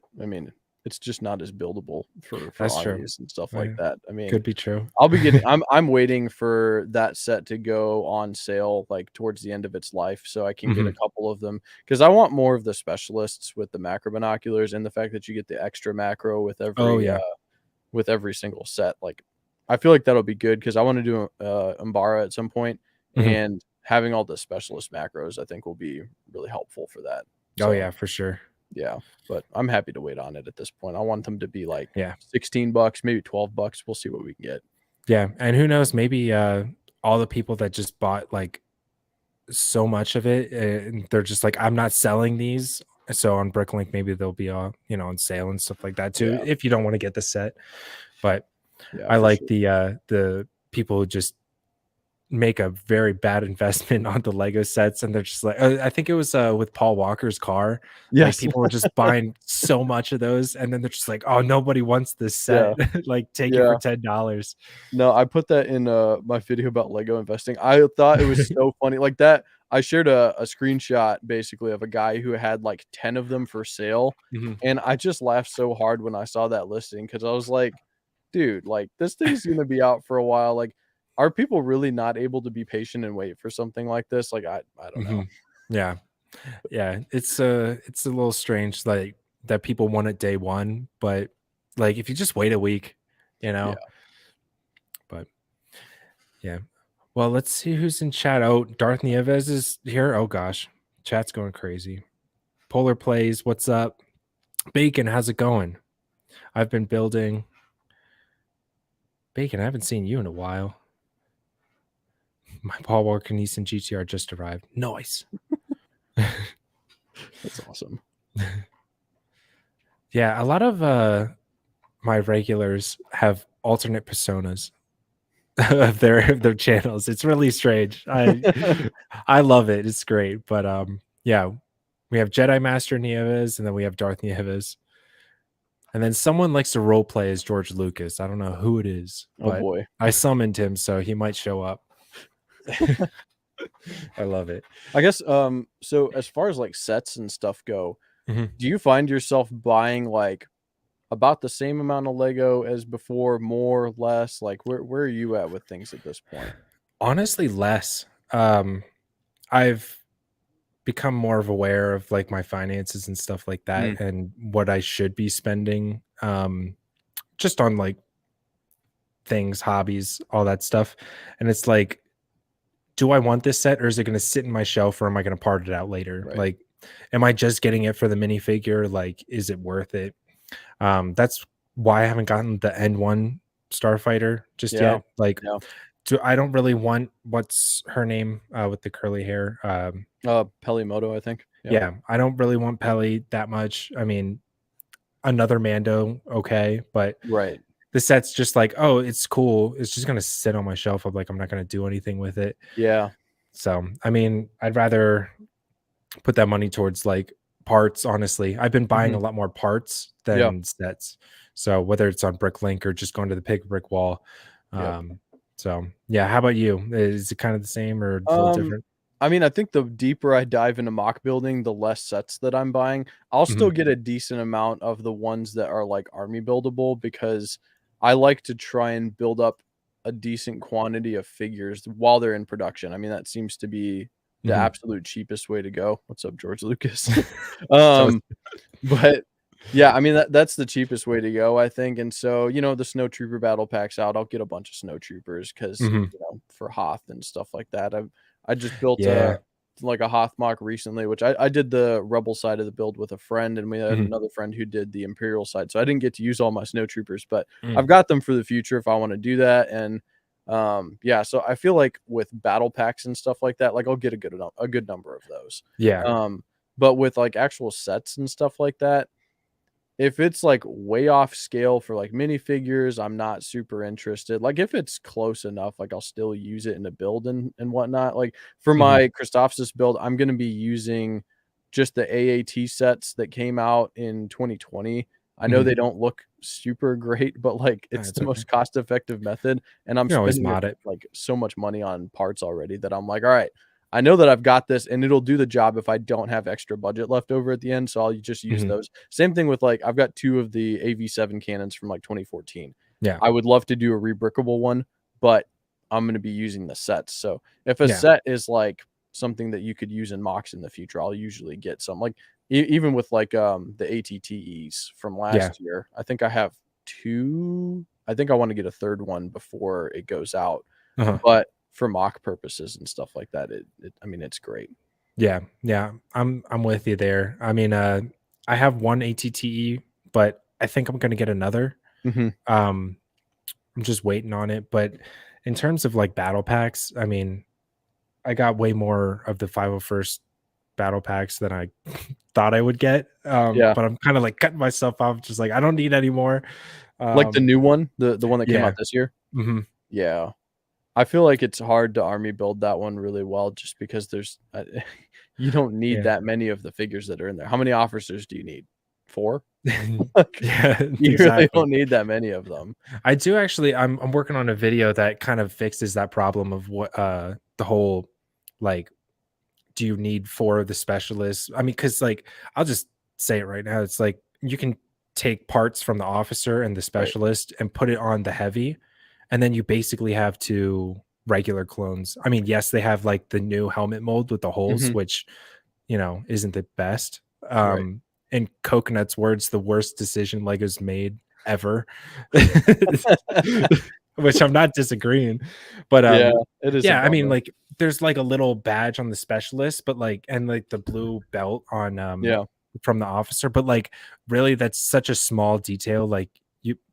it's just not as buildable for That's true. armies and stuff like Yeah, that. I mean, could be true. I'll be getting I'm waiting for that set to go on sale, like, towards the end of its life so I can get a Mhm. couple of them because I want more of the specialists with the macro binoculars and the fact that you get the extra macro Oh yeah. with every single set, like, I feel like that'll be good because I wanna do, Umbara at some point, Mhm. and having all the specialist macros, I think, will be really helpful for that. Oh So, yeah, for sure. yeah, but I'm happy to wait on it at this point. I want them to be, like, Yeah. $16, maybe $12. We'll see what we can get. Yeah, and who knows, maybe all the people that just bought like so much of it, and they're just like, I'm not selling these. So on Bricklink, maybe they'll be on sale and stuff like that too, Yeah, if you don't want to get the set. But yeah, I for like sure. the people who just make a very bad investment on the Lego sets, and they're just like, I think it was with Paul Walker's car. Like Yes. people were just buying so much of those, and then they're just like, oh, nobody wants this set. Yeah, Like take it for yeah. $10. No, I put that in, my video about Lego investing. I thought it was so funny, like, that I shared a screenshot basically of a guy who had, like, 10 of them for sale, Mhm. and I just laughed so hard when I saw that listing because I was like, "Dude, like, this thing's gonna be out for a while, like, are people really not able to be patient and wait for something like this?" Like, I don't know. Mhm. Yeah. Yeah, it's a little strange, like, that people want it day one, but, like, if you just wait a week, you Yeah. know? But, yeah. Well, let's see who's in chat. Oh, Darth Nieves is here. Oh gosh, chat's going crazy. Polar Plays, what's up? Bacon, how's it going? I've been building Bacon, I haven't seen you in a while. My Paul Walker Nissan GTR just arrived. Nice. That's awesome. Yeah, a lot of, my regulars have alternate personas of their channels. It's really strange. I love it. It's great. But yeah, we have Jedi Master Nieves and then we have Darth Nieves. And then someone likes to role play as George Lucas. I don't know who it is, Oh but boy. I summoned him, so he might show up. I love it. I guess so as far as like sets and stuff go, Mhm. do you find yourself buying like about the same amount of Lego as before, more, less? Like where are you at with things at this point? Honestly, less. I've become more of aware of like my finances and stuff like Mm, that and what I should be spending just on like things, hobbies, all that stuff. And it's like, do I want this set or is it going to sit in my shelf or am I going to part it out later? right. Like, am I just getting it for the minifigure? Like, is it worth it? That's why I haven't gotten the N1 Starfighter just Yeah. yet. Like, Yeah. I don't really want what's her name with the curly hair. Pelimoto, I think. Yeah. Yeah, I don't really want Pelly that much. I mean, another Mando, okay, but Right. the set's just like, oh, it's cool. It's just gonna sit on my shelf. I'm like, I'm not gonna do anything with it. Yeah. So, I mean, I'd rather put that money towards like parts. Honestly, I've been buying Mhm. a lot more parts Yeah. than sets. So whether it's on Bricklink or just going to the pick brick wall. Yep. So yeah, how about you? Is it kind of the same or a little Um, different? I mean, I think the deeper I dive into mock building, the less sets that I'm buying. I'll Mhm, still get a decent amount of the ones that are like army buildable because I like to try and build up a decent quantity of figures while they're in production. I mean, that seems to be the mhm. absolute cheapest way to go. What's up, George Lucas? So um, but yeah, I mean that's the cheapest way to go, I think. And so, the snow trooper battle packs out. I'll get a bunch of snow troopers because mhm. for Hoth and stuff like that. I just built Yeah. a Hoth mock recently, which I did the rebel side of the build with a friend, and we had Mhm, another friend who did the Imperial side. So I didn't get to use all my snow troopers, but mm. I've got them for the future if I want to do that. And yeah, so I feel like with battle packs and stuff like that, like I'll get a good number of those. Yeah. Um, but with like actual sets and stuff like that, if it's, like, way off scale for, like, minifigures, I'm not super interested. Like, if it's close enough, like, I'll still use it in a build and whatnot. Like, for Mhm, my Christophsis build, I'm gonna be using just the AAT sets that came out in 2020. I know mhm. they don't look super great, but, like, it's It's the okay. most cost-effective method, and I'm You can always spending, mod it. like, so much money on parts already that I'm like, "Alright, I know that I've got this, and it'll do the job if I don't have extra budget left over at the end, so I'll just use Mhm. those." Same thing with, like, I've got 2 of the AV7 cannons from, like, 2014. Yeah. I would love to do a rebrickable one, but I'm gonna be using the sets, so if a Yeah. set is, like, something that you could use in mocks in the future, I'll usually get some, like, even with, like, the ATTEs from Yeah. last year, I think I have 2. I think I wanna get a 3rd one before it goes out, Uh-huh. but for mock purposes and stuff like that, I mean, it's great. Yeah. Yeah. I'm with you there. I mean, I have one ATTE, but I think I'm gonna get another. Mhm. Um, I'm just waiting on it. But in terms of like battle packs, I mean, I got way more of the 501st battle packs than I thought I would get. Yeah. But I'm kind of like cutting myself off, just like I don't need any more. Like the Um, new one, the one that came yeah. out this year? Hmm. Yeah. I feel like it's hard to army build that one really well just because there's you don't need Yeah. that many of the figures that are in there. How many officers do you need? 4? Like, Yeah, you really exactly. don't need that many of them. I do actually I'm working on a video that kind of fixes that problem of what the whole like do you need 4 of the specialists? I mean, cuz like I'll just say it right now. It's like you can take parts from the officer and the Right. specialist and put it on the heavy and then you basically have 2 regular clones. I mean, yes, they have like the new helmet mold with the holes Mhm. which, isn't the best. Right. In Coconut's words, the worst decision Lego's made ever. Which I'm not disagreeing. But, Yeah, it is a yeah, I mean, bummer. like, there's, like, a little badge on the specialist, but, like and, like, the blue belt on, Yeah. from the officer, but, like, really, that's such a small detail, like,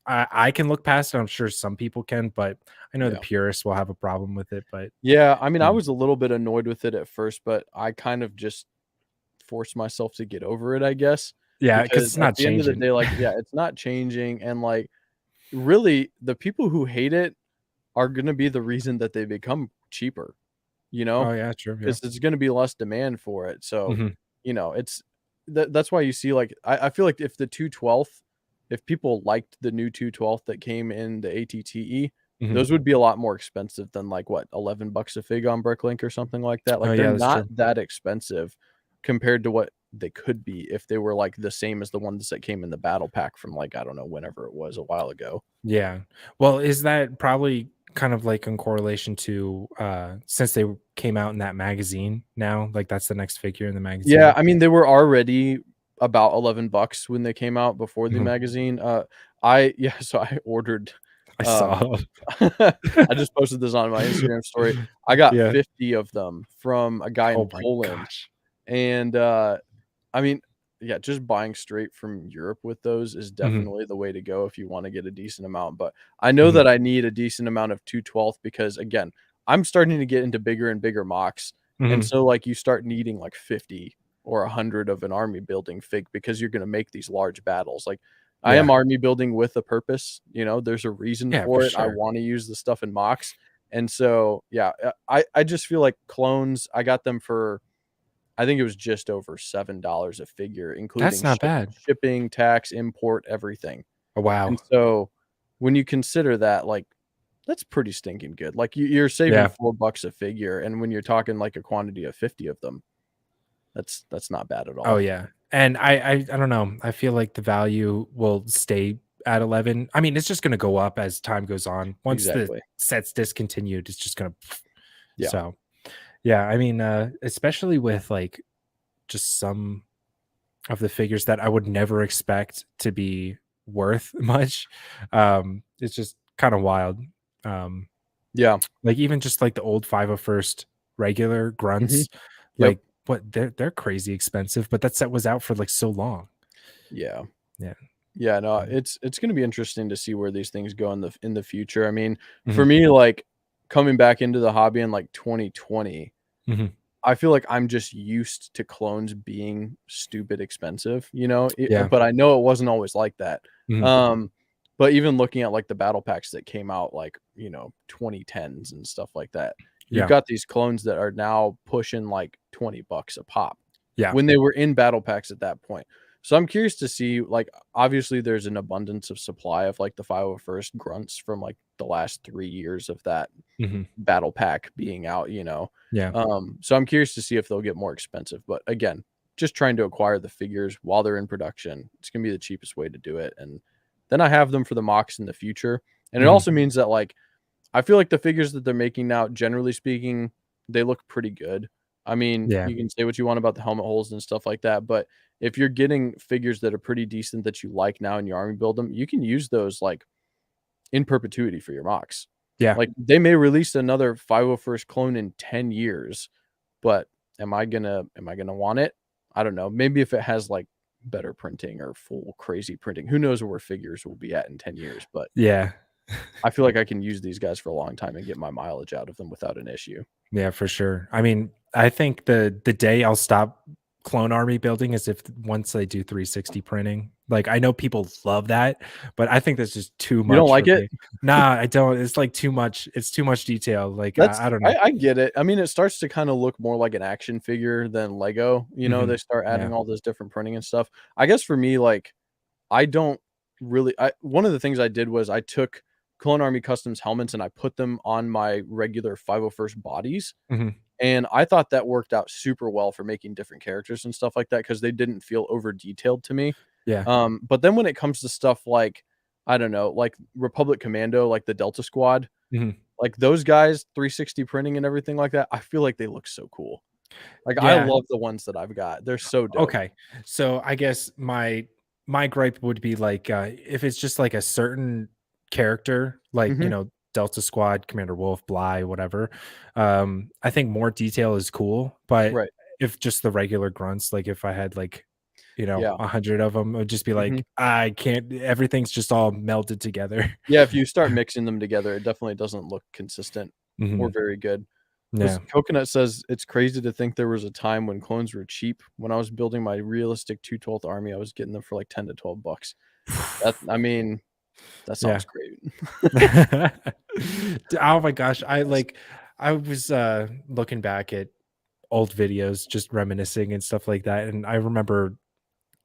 I can look past it, I'm sure some people can, but I know the Yeah. purists will have a problem with it, but, Yeah, I mean, I mm. was a little bit annoyed with it at first, but I kind of just forced myself to get over it, I guess, Yeah, 'cause because it's at not the end of the changing. day, like, yeah, it's not changing, and, like, really, the people who hate it are gonna be the reason that they become cheaper, you know, Oh, yeah, true, yeah. because it's gonna be less demand for it, so, Mhm. it's that's why you see, like I feel like if the 2/12 if people liked the new 212th that came in the ATTE, Mhm. those would be a lot more expensive than like what, $11 a fig on Bricklink or something like that. Oh Like they're yeah, that's not true. that expensive compared to what they could be if they were like the same as the ones that came in the battle pack from like, I don't know, whenever it was a while ago. Yeah. Well, is that probably kind of like in correlation to since they came out in that magazine now, like that's the next figure in the Yeah, magazine? I mean, they were already about $11 when they came out before the Mhm. magazine. I yeah, so I ordered, I um saw. I just posted this on my Instagram story. I got Yeah. 50 of them from a guy in Oh my Poland, gosh. and, I mean, yeah, just buying straight from Europe with those is Mhm. definitely the way to go if you wanna get a decent amount, but I know Mhm. that I need a decent amount of 212 because, again, I'm starting to get into bigger and bigger mocks, and Mhm. so, like, you start needing, like, 50 or 100 of an army building fig because you're gonna make these large battles, like, I am Yeah. army building with a purpose, you know, there's a reason Yeah, for for it, I sure. wanna use the stuff in mocks, and so, yeah, I just feel like clones I got them for I think it was just over $7 a figure, That's including not bad. shipping, tax, import, everything. Oh, wow. And so, when you consider that, like, that's pretty stinking good. Like, you're saving Yeah. $4 a figure, and when you're talking, like, a quantity of 50 of them, that's not bad at Oh, all. yeah. And I don't know. I feel like the value will stay at 11. I mean, it's just gonna go up as time goes on. Once the Exactly. set's discontinued, it's just gonna Yeah. so, yeah, I mean, especially with, like, just some of the figures that I would never expect to be worth much, it's just kinda wild. Um, Yeah. like, even just, like, the old 501st regular Mhm. grunts, Yep. like, what they're crazy expensive, but that set was out for, like, so long. Yeah. Yeah. Yeah, no, Um, it's gonna be interesting to see where these things go in the future. I mean, for mhm, me, like, coming back into the hobby in, like, 2020, mhm. I feel like I'm just used to clones being stupid expensive, you know, Yeah. but I know it wasn't always like that. Mhm. Um, but even looking at like the battle packs that came out, like, you know, 2010s and stuff like that, you've Yeah. got these clones that are now pushing like $20 a pop Yeah. when they were in battle packs at that point. So I'm curious to see, like, obviously there's an abundance of supply of like the 501st grunts from like the last 3 years of that Mhm. battle pack being out, you know. Yeah. So I'm curious to see if they'll get more expensive. But again, just trying to acquire the figures while they're in production. It's gonna be the cheapest way to do it. And then I have them for the mocks in the future. And it Mhm. also means that like I feel like the figures that they're making now, generally speaking, they look pretty good. I mean, Yeah. you can say what you want about the helmet holes and stuff like that, but if you're getting figures that are pretty decent that you like now in your army build them, you can use those like in perpetuity for your mocks. Yeah. Like, they may release another 501st clone in 10 years, but am I gonna want it? I don't know. Maybe if it has, like, better printing or full crazy printing. Who knows where figures will be at in 10 years, but Yeah. I feel like I can use these guys for a long time and get my mileage out of them without an issue. Yeah, for sure. I mean, I think the day I'll stop clone army building is if once I do 360 printing. Like I know people love that, but I think that's just too You don't much like for it? me. Nah, I don't. It's like too much. It's too much detail. Like That's I don't know. I get it. I mean, it starts to kinda look more like an action figure than Lego, you know, Mhm. they start Yeah. adding all this different printing and stuff. I guess for me, like, I don't really I one of the things I did was I took Clone Army Customs helmets and I put them on my regular 501st bodies, Mhm. and I thought that worked out super well for making different characters and stuff like that because they didn't feel over detailed to me. Yeah. But then when it comes to stuff like, I don't know, like Republic Commando, like the Delta Squad, Mhm. like those guys, 360 printing and everything like that, I feel like they look so cool. Like, I Yeah. love the ones that I've got. They're so dope. Okay. So I guess my gripe would be like if it's just like a certain character, like Mhm. Delta Squad, Commander Wolf, Bly, whatever. I think more detail is cool, but Right. if just the regular grunts, like if I had like Yeah. 100 of them, it would just be Mhm. like I can't. Everything's just all melded together. Yeah, if you start mixing them together, it definitely doesn't look consistent or Hmm. very good. Yeah. Was Coconut says, "It's crazy to think there was a time when clones were cheap. When I was building my realistic 2/12 army, I was getting them for like 10 to 12 bucks." That I mean, that Yeah. sounds great. Oh my gosh, Yes. I was looking back at old videos, just reminiscing and stuff like that, and I remember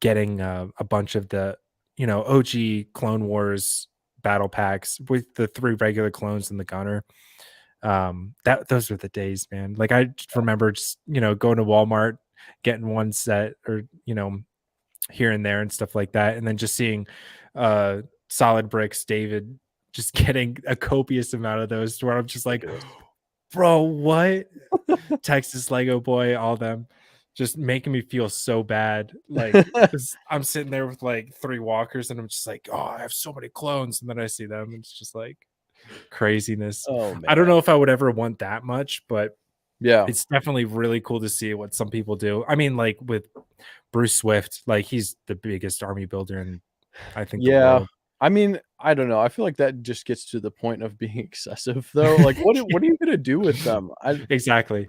getting a bunch of the OG Clone Wars battle packs with the 3 regular clones and the gunner. That those were the days, man. Like I remember just going to Walmart, getting one set, or here and there and stuff like that, and then just seeing Solid Bricks David just getting a copious amount of those, where I'm just like, bro, what? Texas Lego Boy, all them, just making me feel so bad. Like I'm sitting there with like 3 walkers, and I'm just like, oh, I have so many clones, and then I see them, and it's just like craziness. Oh man, I don't know if I would ever want that much, but yeah, it's definitely really cool to see what some people do. I mean, like with Bruce Swift, like he's the biggest army builder in, I think, the yeah. world. I mean, I don't know. I feel like that just gets to the point of being excessive, though. Like, what are you gonna do with them? Exactly.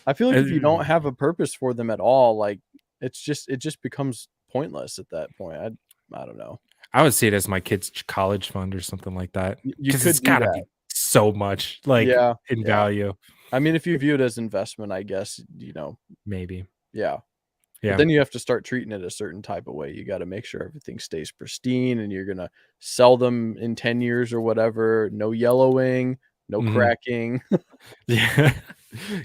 I feel like if you don't have a purpose for them at all, like it just becomes pointless at that point. I don't know. I would see it as my kid's college fund or something like that, You because could it's do got to that. be so much like Yeah, in yeah. value. I mean, if you view it as investment, I guess, Maybe. yeah. But Yeah. then you have to start treating it a certain type of way. You got to make sure everything stays pristine, and you're gonna sell them in 10 years or whatever. No yellowing, no cracking. Yeah.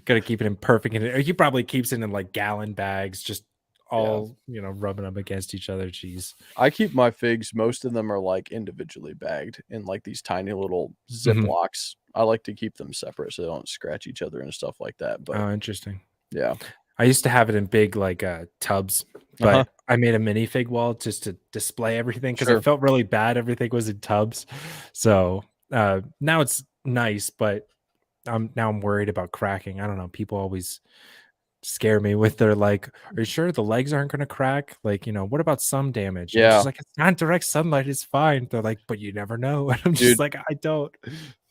Gotta keep it in perfect, and he probably keeps it in like gallon bags, just all rubbing up against each other. Jeez. I keep my figs, most of them are like individually bagged in like these tiny little Ziplocs. I like to keep them separate so they don't scratch each other and stuff like that. But Oh, interesting. yeah, I used to have it in big like tubs, but I made a minifig wall just to display everything, because I sure. felt really bad everything was in tubs. So now it's nice, but I'm worried about cracking. I don't know. People always scare me with their like, are you sure the legs aren't going to crack? Like, what about sun damage? And I'm Yeah, just like, it's not direct sunlight, it's fine. They're like, but you never know. And I'm just dude. like, I don't.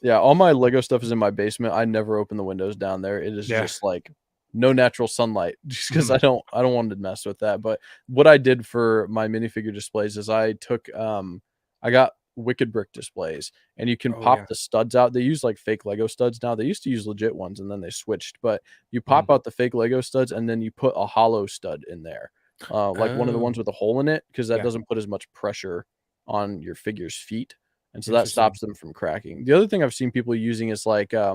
Yeah, all my Lego stuff is in my basement. I never open the windows down there. It is Yeah. just like no natural sunlight, just because Mhm. I don't want to mess with that. But what I did for my minifigure displays is I took I got wicked brick displays, and you can Oh yeah. pop the studs out. They use like fake Lego studs now. They used to use legit ones, and then they switched. But you pop Mhm. out the fake Lego studs, and then you put a hollow stud in there, like one of the ones Oh with a hole in it, because that yeah. doesn't put as much pressure on your figure's feet, and so that Interesting. stops them from cracking. The other thing I've seen people using is like, I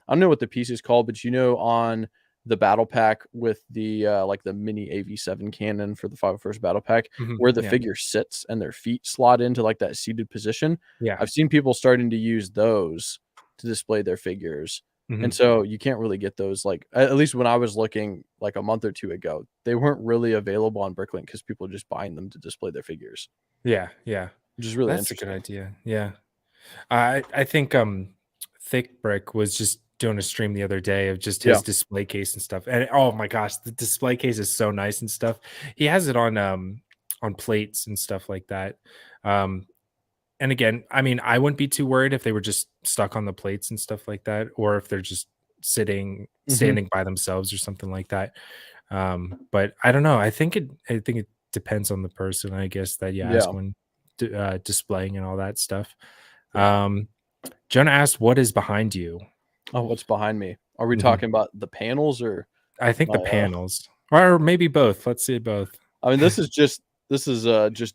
don't know what the piece is called, but on the battle pack with the like the mini AV7 cannon for the 501st battle pack, where the Yeah. figure sits and their feet slot into like that seated position. Yeah. I've seen people starting to use those to display their figures. And so you can't really get those, like at least when I was looking like a month or two ago, they weren't really available on Bricklink because people are just buying them to display their figures, Yeah. Yeah. which is really That's a good interesting. idea. Yeah. I think Thick Brick was just doing a stream the other day of just Yeah. his display case and stuff. And oh my gosh, the display case is so nice and stuff. He has it on plates and stuff like that. Um and again, I mean, I wouldn't be too worried if they were just stuck on the plates and stuff like that, or if they're just Hmm. standing by themselves or something like that. But I don't know. I think it depends on the person, I guess, that you ask Yeah. when displaying and all that stuff. Yeah. Um, Jonah asked, "What is behind you?" Oh, what's behind me? Are we Mhm. talking about the panels or I think my, the panels, or maybe both. Let's see both. I mean, this is just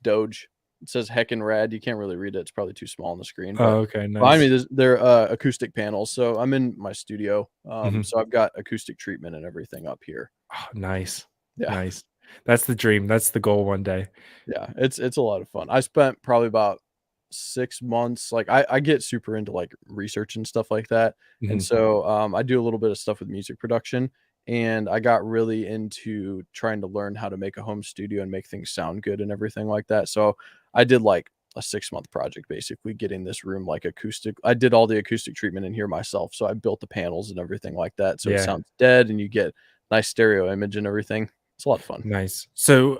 Doge. It says heckin' rad. You can't really read it. It's probably too small on the screen, but Oh, okay, behind me, nice. they're acoustic panels. So I'm in my studio. Mhm. So I've got acoustic treatment and everything up here. Oh, nice, Yeah. nice. That's the dream. That's the goal one day. Yeah. It's a lot of fun. I spent probably about 6 months. Like I get super into like research and stuff like that. And Mhm. so I do a little bit of stuff with music production. And I got really into trying to learn how to make a home studio and make things sound good and everything like that. So I did like a 6 month project, basically getting this room like acoustic. I did all the acoustic treatment in here myself. So I built the panels and everything like that. So it Yeah. sounds dead and you get nice stereo image and everything. It's a lot of fun. Nice. So,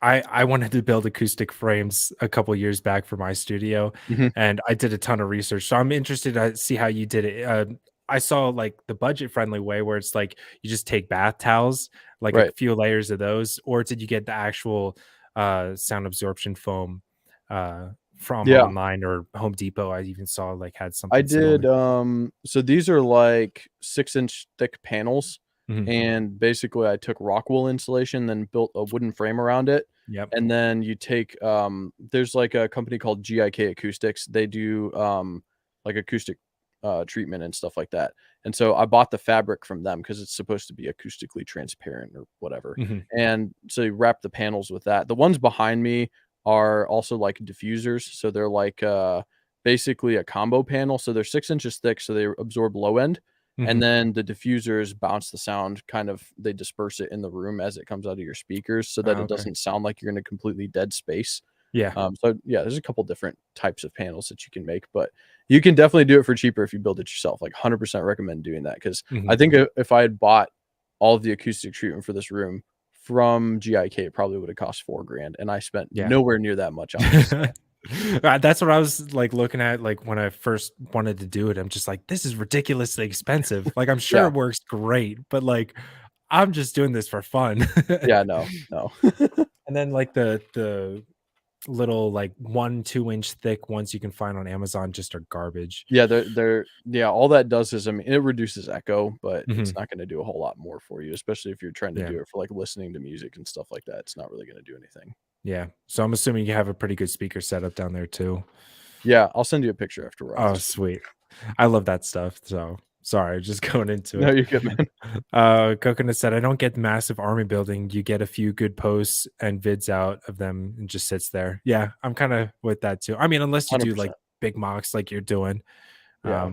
I wanted to build acoustic frames a couple years back for my studio, Mhm. and I did a ton of research. So I'm interested to see how you did it. I saw like the budget friendly way where it's like you just take bath towels, like a Right. few layers of those, or did you get the actual sound absorption foam from Yeah. online or Home Depot? I even saw like had I something did, similar. so these are like 6-inch thick panels, Mhm. and basically I took rock wool insulation, then built a wooden frame around it, Yep. And then you take there's like a company called GIK Acoustics. They do like acoustic treatment and stuff like that. And so I bought the fabric from them because it's supposed to be acoustically transparent or whatever. And so you wrap the panels with that. The ones behind me are also like diffusers. So they're like basically a combo panel. So they're 6 inches thick, so they absorb low end. And then the diffusers bounce the sound, they disperse it in the room as it comes out of your speakers so that it doesn't sound like you're in a completely dead space. Yeah. So yeah, there's a couple different types of panels that you can make, but you can definitely do it for cheaper if you build it yourself. Like 100% recommend doing that because I think if I had bought all of the acoustic treatment for this room from GIK, it probably would have cost $4,000, and I spent nowhere near that much on it. So. That's what I was like looking at, like when I first wanted to do it. I'm just like, this is ridiculously expensive. Like, I'm sure it works great, but like, I'm just doing this for fun. Yeah, no. And then like the little like 1-2 inch thick ones you can find on Amazon just are garbage. Yeah, they're all that does is, I mean, it reduces echo, but it's not going to do a whole lot more for you, especially if you're trying to do it for like listening to music and stuff like that. It's not really going to do anything. Yeah. So I'm assuming you have a pretty good speaker setup down there too. Yeah, I'll send you a picture after we're off. Oh, sweet. I love that stuff. So sorry, just going into it. No, you're good, man. Coconut said, I don't get massive army building. You get a few good posts and vids out of them and just sits there. Yeah, I'm kind of with that too. I mean, unless you 100%. do like big mocks like you're doing. Yeah.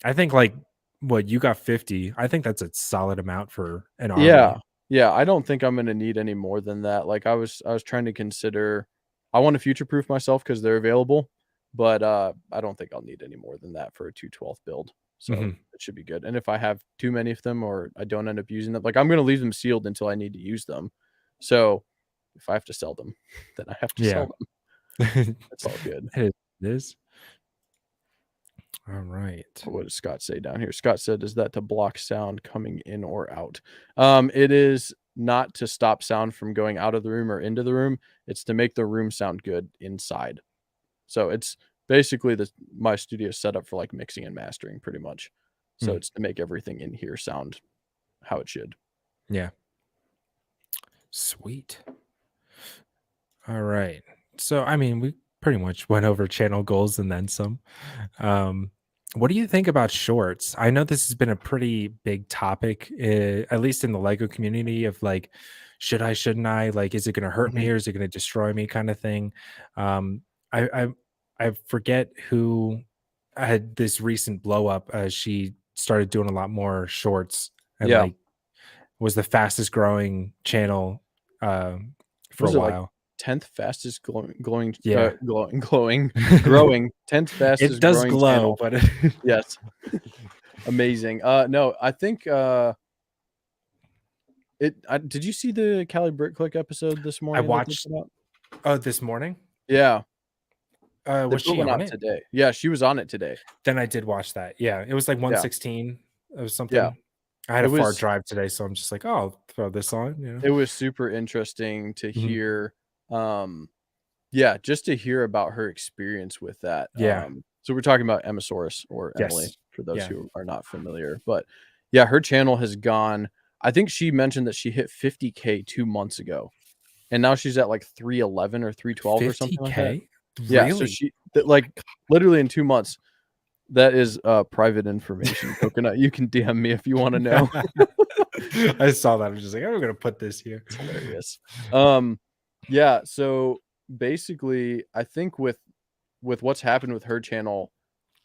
I think like what you got 50. I think that's a solid amount for an army. Yeah, I don't think I'm gonna need any more than that. Like I was trying to consider, I want to future proof myself because they're available, but I don't think I'll need any more than that for a 212 build. So it should be good. And if I have too many of them or I don't end up using them, like I'm gonna leave them sealed until I need to use them. So if I have to sell them, then I have to sell them. It's all good. It is. All right. What does Scott say down here? Scott said, is that to block sound coming in or out? It is not to stop sound from going out of the room or into the room. It's to make the room sound good inside. So it's basically my studio set up for like mixing and mastering pretty much. So it's to make everything in here sound how it should. Yeah. Sweet. All right. So, I mean, we pretty much went over channel goals and then some. What do you think about shorts? I know this has been a pretty big topic, at least in the Lego community, of like, should I, shouldn't I? Like, is it going to hurt me or is it going to destroy me, kind of thing? I forget who had this recent blow up. She started doing a lot more shorts and like was the fastest growing channel for a while. Like 10th fastest growing 10th fastest it does growing glow channel. But yes. Amazing. No, I think did you see the Callie Brickclick episode this morning? I watched this morning. Yeah. Was she on it today? Yeah, she was on it today. Then I did watch that. Yeah, it was like 116 or something. Yeah. I had a far drive today, so I'm just like, oh, I'll throw this on. You know? It was super interesting to hear. Just to hear about her experience with that. Yeah. So we're talking about Emmasaurus or Emily for those who are not familiar. But yeah, her channel has gone. I think she mentioned that she hit 50K 2 months ago, and now she's at like 311 or 312 or something like that. Really? Yeah, so she like literally in 2 months. That is private information, Coconut. You can DM me if you want to know. I saw that. I'm just like, I'm gonna put this here. It's hilarious. Yeah. So basically, I think with what's happened with her channel,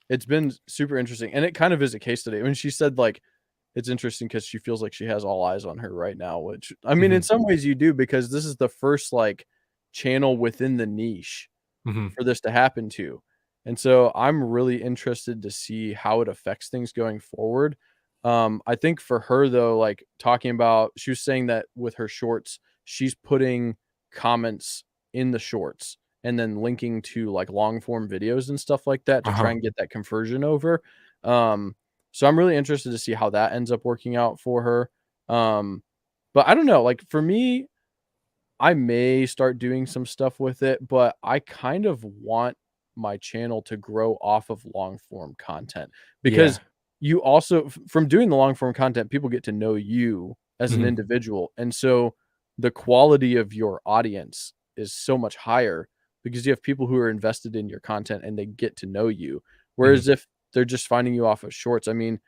it's been super interesting, and it kind of is a case study. I mean, she said like it's interesting because she feels like she has all eyes on her right now, which I mean, in some ways you do, because this is the first like channel within the niche for this to happen to. And so I'm really interested to see how it affects things going forward. I think for her though, like talking about, she was saying that with her shorts, she's putting comments in the shorts and then linking to like long form videos and stuff like that to try and get that conversion over. So I'm really interested to see how that ends up working out for her. But I don't know, like for me, I may start doing some stuff with it, but I kind of want my channel to grow off of long form content, because you also, from doing the long form content, people get to know you as an individual. And so the quality of your audience is so much higher because you have people who are invested in your content and they get to know you. Mhm. Whereas if they're just finding you off of shorts, I mean,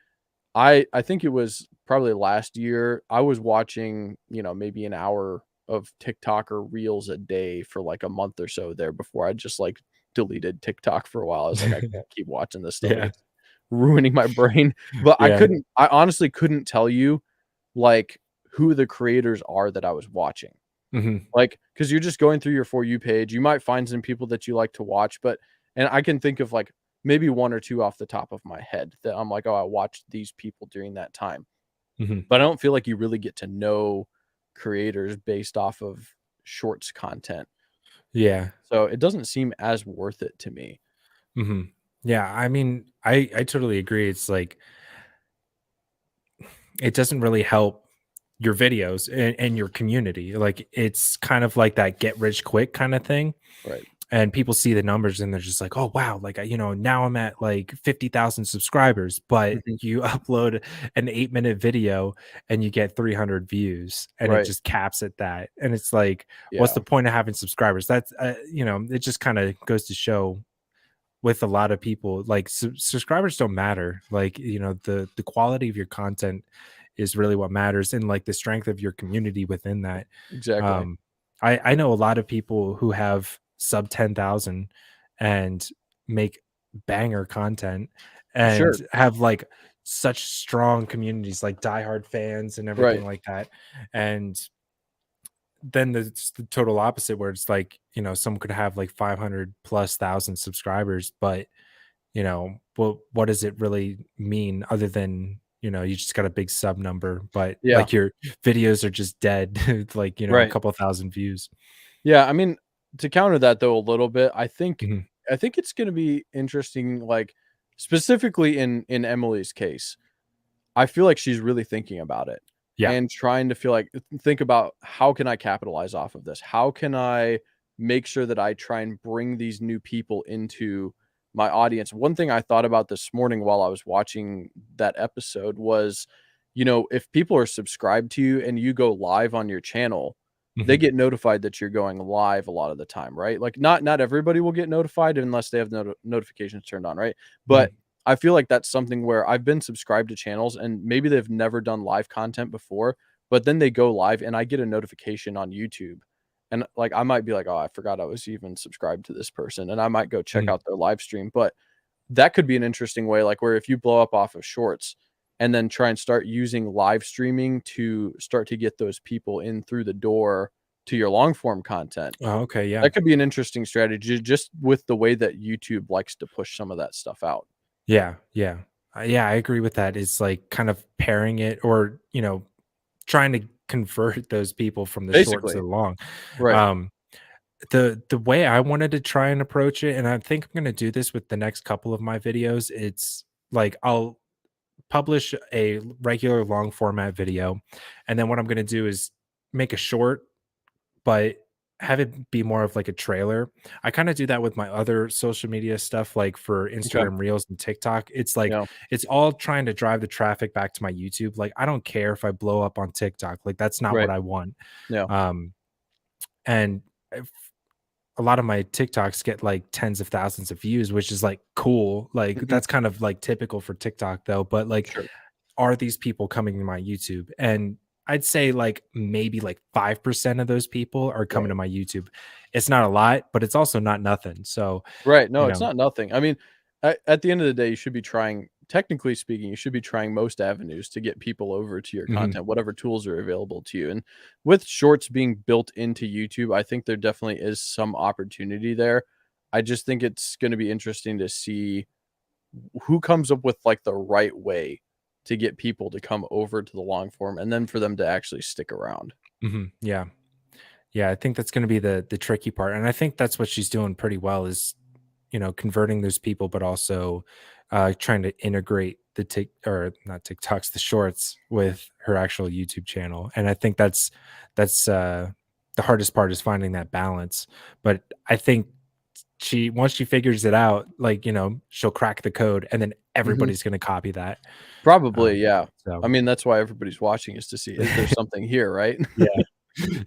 I think it was probably last year, I was watching, maybe an hour of TikTok or Reels a day for, like, a month or so there before I just, like, deleted TikTok for a while. I was like, "I can't keep watching this stuff, like, Yeah. it's ruining my brain." But Yeah. I honestly couldn't tell you, like, who the creators are that I was watching. Mhm. Like, because 'cause you're just going through your For You page, you might find some people that you like to watch, but and I can think of, like, maybe 1 or 2 off the top of my head that I'm like, "Oh, I watched these people during that time." Mhm. But I don't feel like you really get to know creators based off of shorts content. Yeah. So, it doesn't seem as worth it to me. Mhm. Yeah, I mean, I totally agree. It's like it doesn't really help your videos and your community. Like it's kind of like that get rich quick kind of thing. Right. And people see the numbers and they're just like, "Oh wow, like now I'm at like 50,000 subscribers." But Mhm. you upload an 8-minute video and you get 300 views and it Right. just caps at that. And it's like, what's Yeah. the point of having subscribers? That's it just kind of goes to show with a lot of people like subscribers don't matter. Like the quality of your content is really what matters, and like the strength of your community within that. Exactly. I know a lot of people who have sub 10,000 and make banger content and Sure. have like such strong communities, like diehard fans and Right. everything like that. And then it's the total opposite where it's like, someone could have like 500 plus thousand subscribers, but what does it really mean other than, you just got a big sub number, but Yeah. like your videos are just dead, like, a Right. couple thousand views. Yeah, I mean, to counter that though a little bit, Mhm. I think it's gonna be interesting, like, specifically in Emily's case. I feel like she's really thinking about it Yeah. and trying to feel like think about how can I capitalize off of this? How can I make sure that I try and bring these new people into my audience? One thing I thought about this morning while I was watching that episode was, if people are subscribed to you and you go live on your channel, they Mhm. get notified that you're going live a lot of the time, right? Like not everybody will get notified unless they have notifications turned on, right? But Mhm. I feel like that's something where I've been subscribed to channels and maybe they've never done live content before, but then they go live and I get a notification on YouTube. And like I might be like, "Oh, I forgot I was even subscribed to this person." And I might go check Mhm. out their live stream, but that could be an interesting way like where if you blow up off of shorts and then try and start using live streaming to start to get those people in through the door to your long form content. Oh, okay, yeah. That could be an interesting strategy just with the way that YouTube likes to push some of that stuff out. Yeah, yeah. Yeah, I agree with that. It's like kind of pairing it or, trying to convert those people from the short to Basically, the long. right. Um, the way I wanted to try and approach it, and I think I'm gonna do this with the next couple of my videos, it's like I'll publish a regular long format video, and then what I'm gonna do is make a short, but have it be more of like a trailer. I kinda do that with my other social media stuff, like for Okay. Instagram Reels and TikTok. It's like Yeah. it's all trying to drive the traffic back to my YouTube. Like, I don't care if I blow up on TikTok, like, that's not what Right. I want. Yeah. Um, and if a lot of my TikToks get like tens of thousands of views, which is like cool. Like, Mhm. that's kind of like typical for TikTok though, but like Sure. are these people coming to my YouTube? And I'd say like maybe like 5% of those people are coming Right. to my YouTube. It's not a lot, but it's also not nothing. So, Right. you No, it's know, not nothing. I mean, at the end of the day, you should be trying technically speaking, you should be trying most avenues to get people over to your mhm, content, whatever tools are available to you. And with shorts being built into YouTube, I think there definitely is some opportunity there. I just think it's going to be interesting to see who comes up with like the right way to get people to come over to the long form and then for them to actually stick around. yeah. Yeah, I think that's going to be the tricky part. And I think that's what she's doing pretty well is, converting those people, but also trying to integrate the tick or not TikToks, the shorts with her actual YouTube channel. And I think that's the hardest part is finding that balance. But I think she once she figures it out, like, she'll crack the code and then Mhm. everybody's going to copy that. Probably, Um, yeah. so I mean, that's why everybody's watching is to see, is there something here, right? yeah.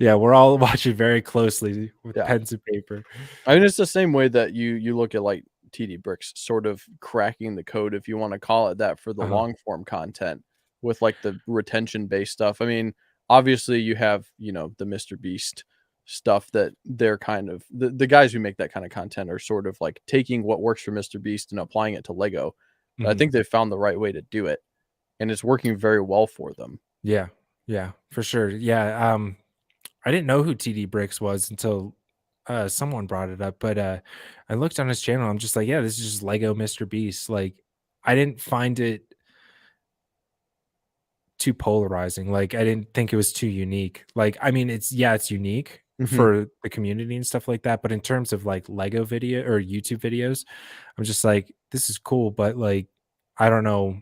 Yeah, we're all watching very closely with Yeah. pens and paper. I mean, it's the same way that you look at, like, TD Bricks sort of cracking the code, if you wanna call it that, for the Uh-huh. long form content with, like, the retention-based stuff. I mean, obviously, you have, the Mr. Beast stuff that they're kind of the guys who make that kinda content are sort of, like, taking what works for Mr. Beast and applying it to Lego, but I Mhm. think they found the right way to do it, and it's working very well for them. Yeah. Yeah, for sure. Yeah, I didn't know who TD Bricks was until, someone brought it up, but, I looked on his channel, I'm just like, "Yeah, this is just Lego Mr. Beast." Like, I didn't find it too polarizing, like, I didn't think it was too unique. Like, I mean, it's unique Mhm. for the community and stuff like that, but in terms of, like, Lego video or YouTube videos, I'm just like, "This is cool," but, like, I don't know.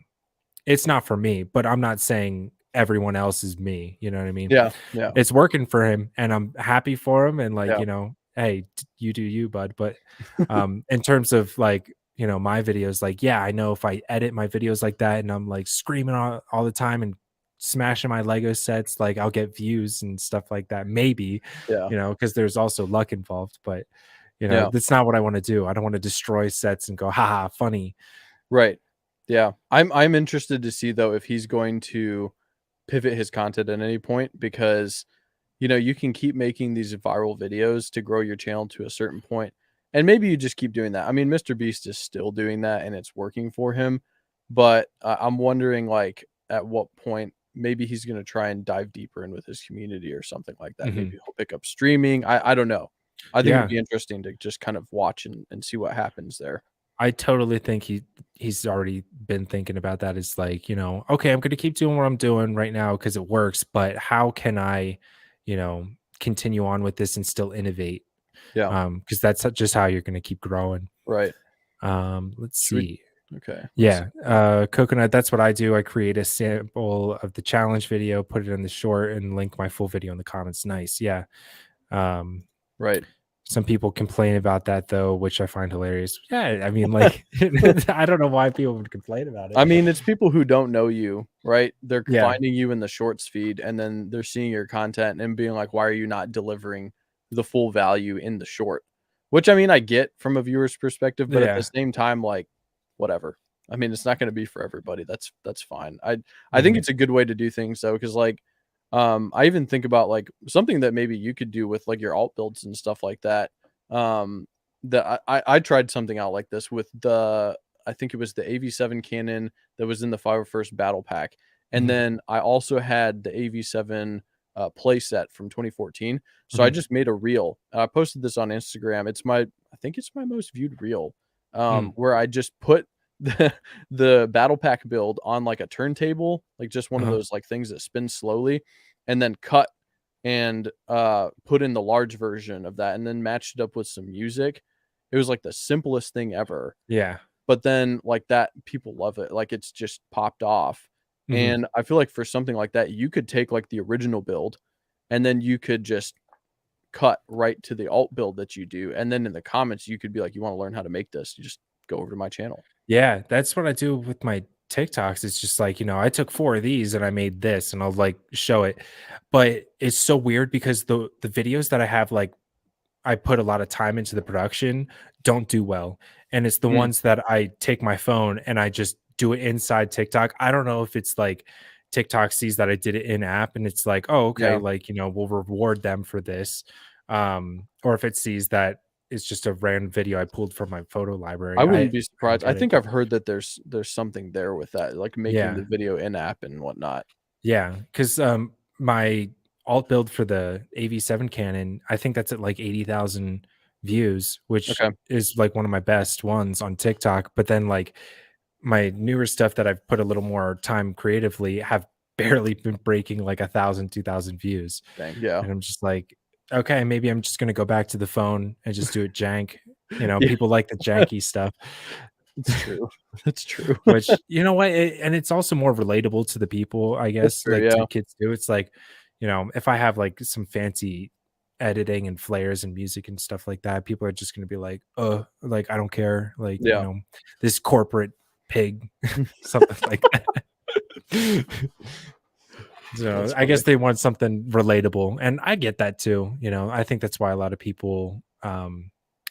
It's not for me, but I'm not saying everyone else is me, you know what I mean? Yeah, yeah, It's working for him, and I'm happy for him, and, like, yeah, hey, you do you, bud, but, in terms of, like, my videos, like, yeah, I know if I edit my videos like that and I'm, like, screaming all the time and smashing my Lego sets, like, I'll get views and stuff like that, maybe, yeah, because there's also luck involved, but, yeah. that's not what I wanna do. I don't wanna destroy sets and go, "Ha funny." Right. Yeah. I'm interested to see, though, if he's going to pivot his content at any point because, you can keep making these viral videos to grow your channel to a certain point, and maybe you just keep doing that. I mean, Mr. Beast is still doing that, and it's working for him, but I'm wondering, like, at what point maybe he's gonna try and dive deeper in with his community or something like that. Maybe Mhm. he'll pick up streaming. I don't know. I think it'd Yeah. be interesting to just kind of watch and see what happens there. I totally think he's already been thinking about that. It's like, okay, I'm gonna keep doing what I'm doing right now because it works, but how can I, you know, continue on with this and still innovate? Yeah. Because that's just how you're gonna keep growing. Right. Let's Should we see. Okay, let's Yeah, coconut, that's what I do. I create a sample of the challenge video, put it in the short, and link my full video in the comments. Nice. Yeah. Um, right. Some people complain about that though, which I find hilarious. Yeah, I mean, like, I don't know why people would complain about it. I mean, it's people who don't know you, right? They're Yeah, finding you in the shorts feed, and then they're seeing your content and being like, "Why are you not delivering the full value in the short?" Which, I mean, I get from a viewer's perspective, but at the yeah, same time, like, whatever. I mean, it's not gonna be for everybody. That's fine. I think mhm, it's a good way to do things though, because like, I even think about, like, something that maybe you could do with, like, your alt builds and stuff like that. Um, that I tried something out like this with I think it was the AV7 cannon that was in the Firefirst battle pack, and mhm, then I also had the AV7, play set from 2014, so I mhm, just made a reel, and I posted this on Instagram. I think it's my most viewed reel, mm, where I just put the battle pack build on, like, a turntable, like, just one of uh-huh, those, like, things that spin slowly, and then cut and, put in the large version of that, and then matched it up with some music. It was, like, the simplest thing ever, yeah, but then, like, that people love it, like, it's just popped off, mhm. and I feel like for something like that, you could take, like, the original build, and then you could just cut right to the alt build that you do, and then in the comments, you could be like, "You wanna learn how to make this? You just go over to my channel." Yeah, that's what I do with my TikToks. It's just like, I took 4 of these and I made this and I'll, like, show it. But it's so weird because the videos that I have, like, I put a lot of time into the production, don't do well, and it's the Mm, ones that I take my phone and I just do it inside TikTok. I don't know if it's, like, TikTok sees that I did it in app and it's like, "Oh, okay, yeah. like, we'll reward them for this," or if it sees that it's just a random video I pulled from my photo I library. wouldn't be I don't surprised. I get it. think I've heard that there's something there with that, like, making the Yeah. video in-app and whatnot. Yeah, because my alt build for the AV7 cannon, I think that's at like 80,000 views, which Okay, is like one of my best ones on TikTok. But then, like, my newer stuff that I've put a little more time creatively have barely been breaking like 1,000, 2,000 views. dang, yeah. And I'm just like, okay, maybe I'm just gonna go back to the phone and just do it jank. Yeah, People like the janky stuff. it's true. That's true. Which, you know what? And it's also more relatable to the people, I That's guess, true, like to yeah. the kids too. It's like, if I have like some fancy editing and flares and music and stuff like that, people are just gonna be like, like I don't care, like, Yeah. this corporate pig, something like that. So I guess they want something relatable, and I get that too. You know, I think that's why a lot of people,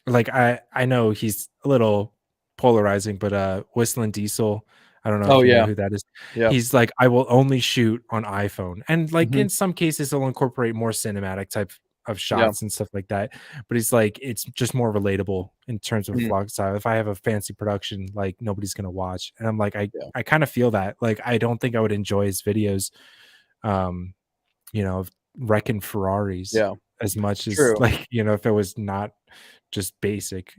like I know he's a little polarizing, but Whistling Diesel, I don't know Oh if you know yeah, who that is. yeah. He's like, I will only shoot on iPhone, and like Mhm. in some cases, he'll incorporate more cinematic type of Yeah. shots and stuff like that. But he's like, it's just more relatable in terms of Mhm. vlog style. If I have a fancy production, like nobody's gonna watch, and I'm like, Yeah. I kind of feel that. Like, I don't think I would enjoy his videos. Um, of wrecking Ferraris Yeah. as much as True. like, if it was not just basic.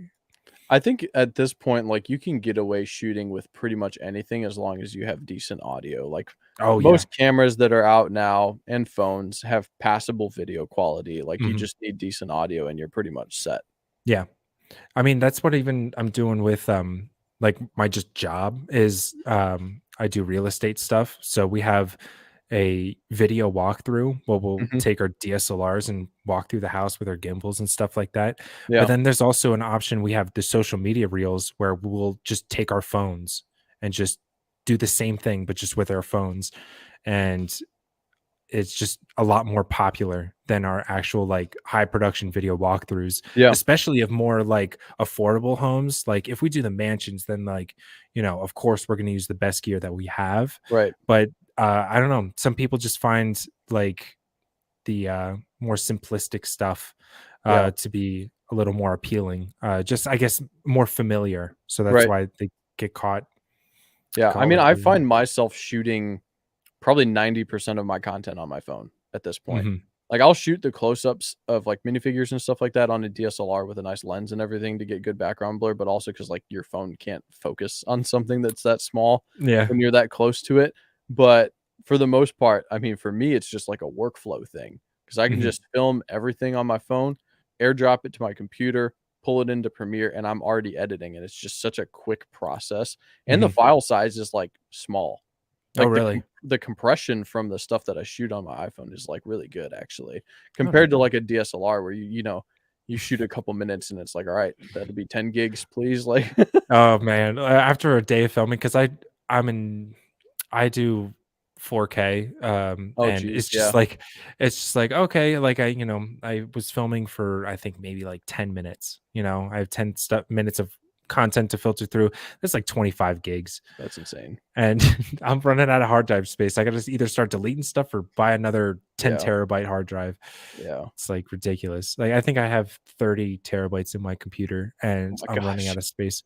I think at this point, like, you can get away shooting with pretty much anything as long as you have decent audio. Like, Oh, yeah. most cameras that are out now and phones have passable video quality. Like, you Mhm. just need decent audio and you're pretty much set. Yeah. I mean, that's what even I'm doing with like my just job is I do real estate stuff. So we have a video walkthrough where we'll Mhm. take our DSLRs and walk through the house with our gimbals and stuff like that. But Yeah. then there's also an option, we have the social media reels where we'll just take our phones and just do the same thing but just with our phones. And it's just a lot more popular than our actual like high production video walkthroughs, Yeah. especially of more like affordable homes. Like if we do the mansions, then like, of course we're going to use the best gear that we have. Right. But I don't know. Some people just find like the more simplistic stuff Yeah. to be a little more appealing. Just I guess more familiar. So that's Right. why they get Yeah. I caught mean, with I the find myself shooting probably 90% of my content on my phone at this point. Mhm. Like, I'll shoot the close-ups of, like, minifigures and stuff like that on a DSLR with a nice lens and everything to get good background blur, but also because like, your phone can't focus on something that's that small Yeah. when you're that close to it. But for the most part, I mean, for me, it's just like a workflow thing because I can Mhm. just film everything on my phone, airdrop it to my computer, pull it into Premiere, and I'm already editing, and it's just such a quick process, and the Mhm. file size is, like, small. Oh, Like, really? the compression from the stuff that I shoot on my iPhone is, like, really good, actually, Oh, no. compared to, like, a DSLR where you shoot a couple minutes and it's like, "Alright, that'll be 10 gigs, please," like Oh, man, after a day of filming, because I do 4K, Oh, and geez, yeah. it's just like, okay, like, I was filming for, I think, maybe, like, 10 minutes, I have 10 minutes of content to filter through. That's, like, 25 gigs, That's insane. and I'm running out of hard drive space. I gotta either start deleting stuff or buy another 10 Yeah, terabyte hard drive. yeah. It's, like, ridiculous. Like, I think I have 30 terabytes in my computer, Oh and my I'm running gosh. out of space.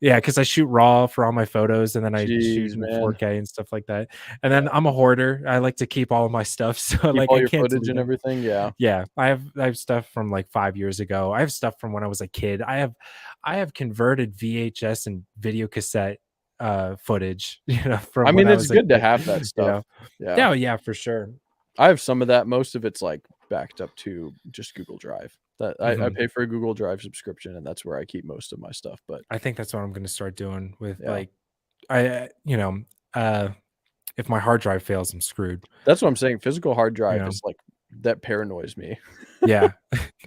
Yeah, because I shoot RAW for all my photos, and then I shoot Jeez, in man. 4K and stuff like that, and then Yeah. I'm a hoarder. I like to keep all of my stuff, so, Keep like, all I your can't footage delete and it. everything, yeah. Yeah, I have stuff from, like, 5 years ago. I have stuff from when I was a kid. I have converted VHS and video cassette, footage, I from when mean, I it's was a good to kid, have that you stuff. know? Yeah. Yeah, oh, yeah, for sure. I have some of that. Most of it's, like, backed up to just Google Drive. That I Mhm. pay for a Google Drive subscription, and that's where I keep most of my stuff, but I think that's what I'm gonna start doing with, yeah. like, I uh, if my hard drive fails, I'm screwed, That's what I'm saying. Physical hard you drive know? is, like that paranoids me. Yeah.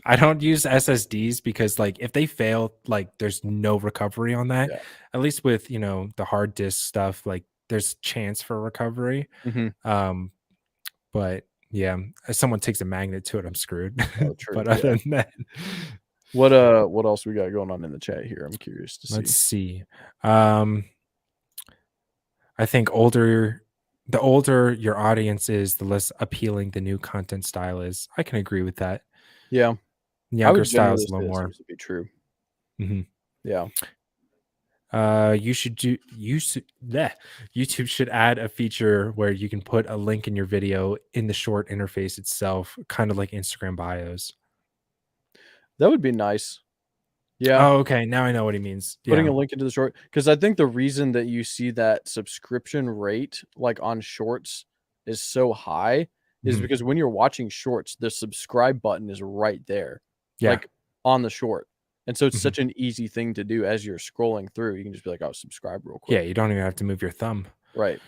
I don't use SSDs because, like, if they fail, like, there's no recovery on that. Yeah. At least with, the hard disk stuff, like, there's chance for recovery. Mhm. Um, but yeah, if someone takes a magnet to it, I'm screwed. Oh, true, But yeah. other than that, What else we got going on in the chat here? I'm curious to let's see. see. I think the older your audience is, the less appealing the new content style is. I can agree with that. Yeah, I Younger would styles generally a little say it more. seems to be true. Mhm. Yeah. You should do you should bleh. YouTube should add a feature where you can put a link in your video in the short interface itself, kind of like Instagram bios. That would be nice. Yeah. Oh, okay. Now I know what he means. Putting Yeah. a link into the short because I think the reason that you see that subscription rate, like, on shorts is so high is Mhm. because when you're watching shorts, the subscribe button is right there, Yeah. like, on the short, and so it's Mhm. such an easy thing to do as you're scrolling through. You can just be like, "Oh, subscribe real Yeah. quick." You don't even have to move your thumb. Right.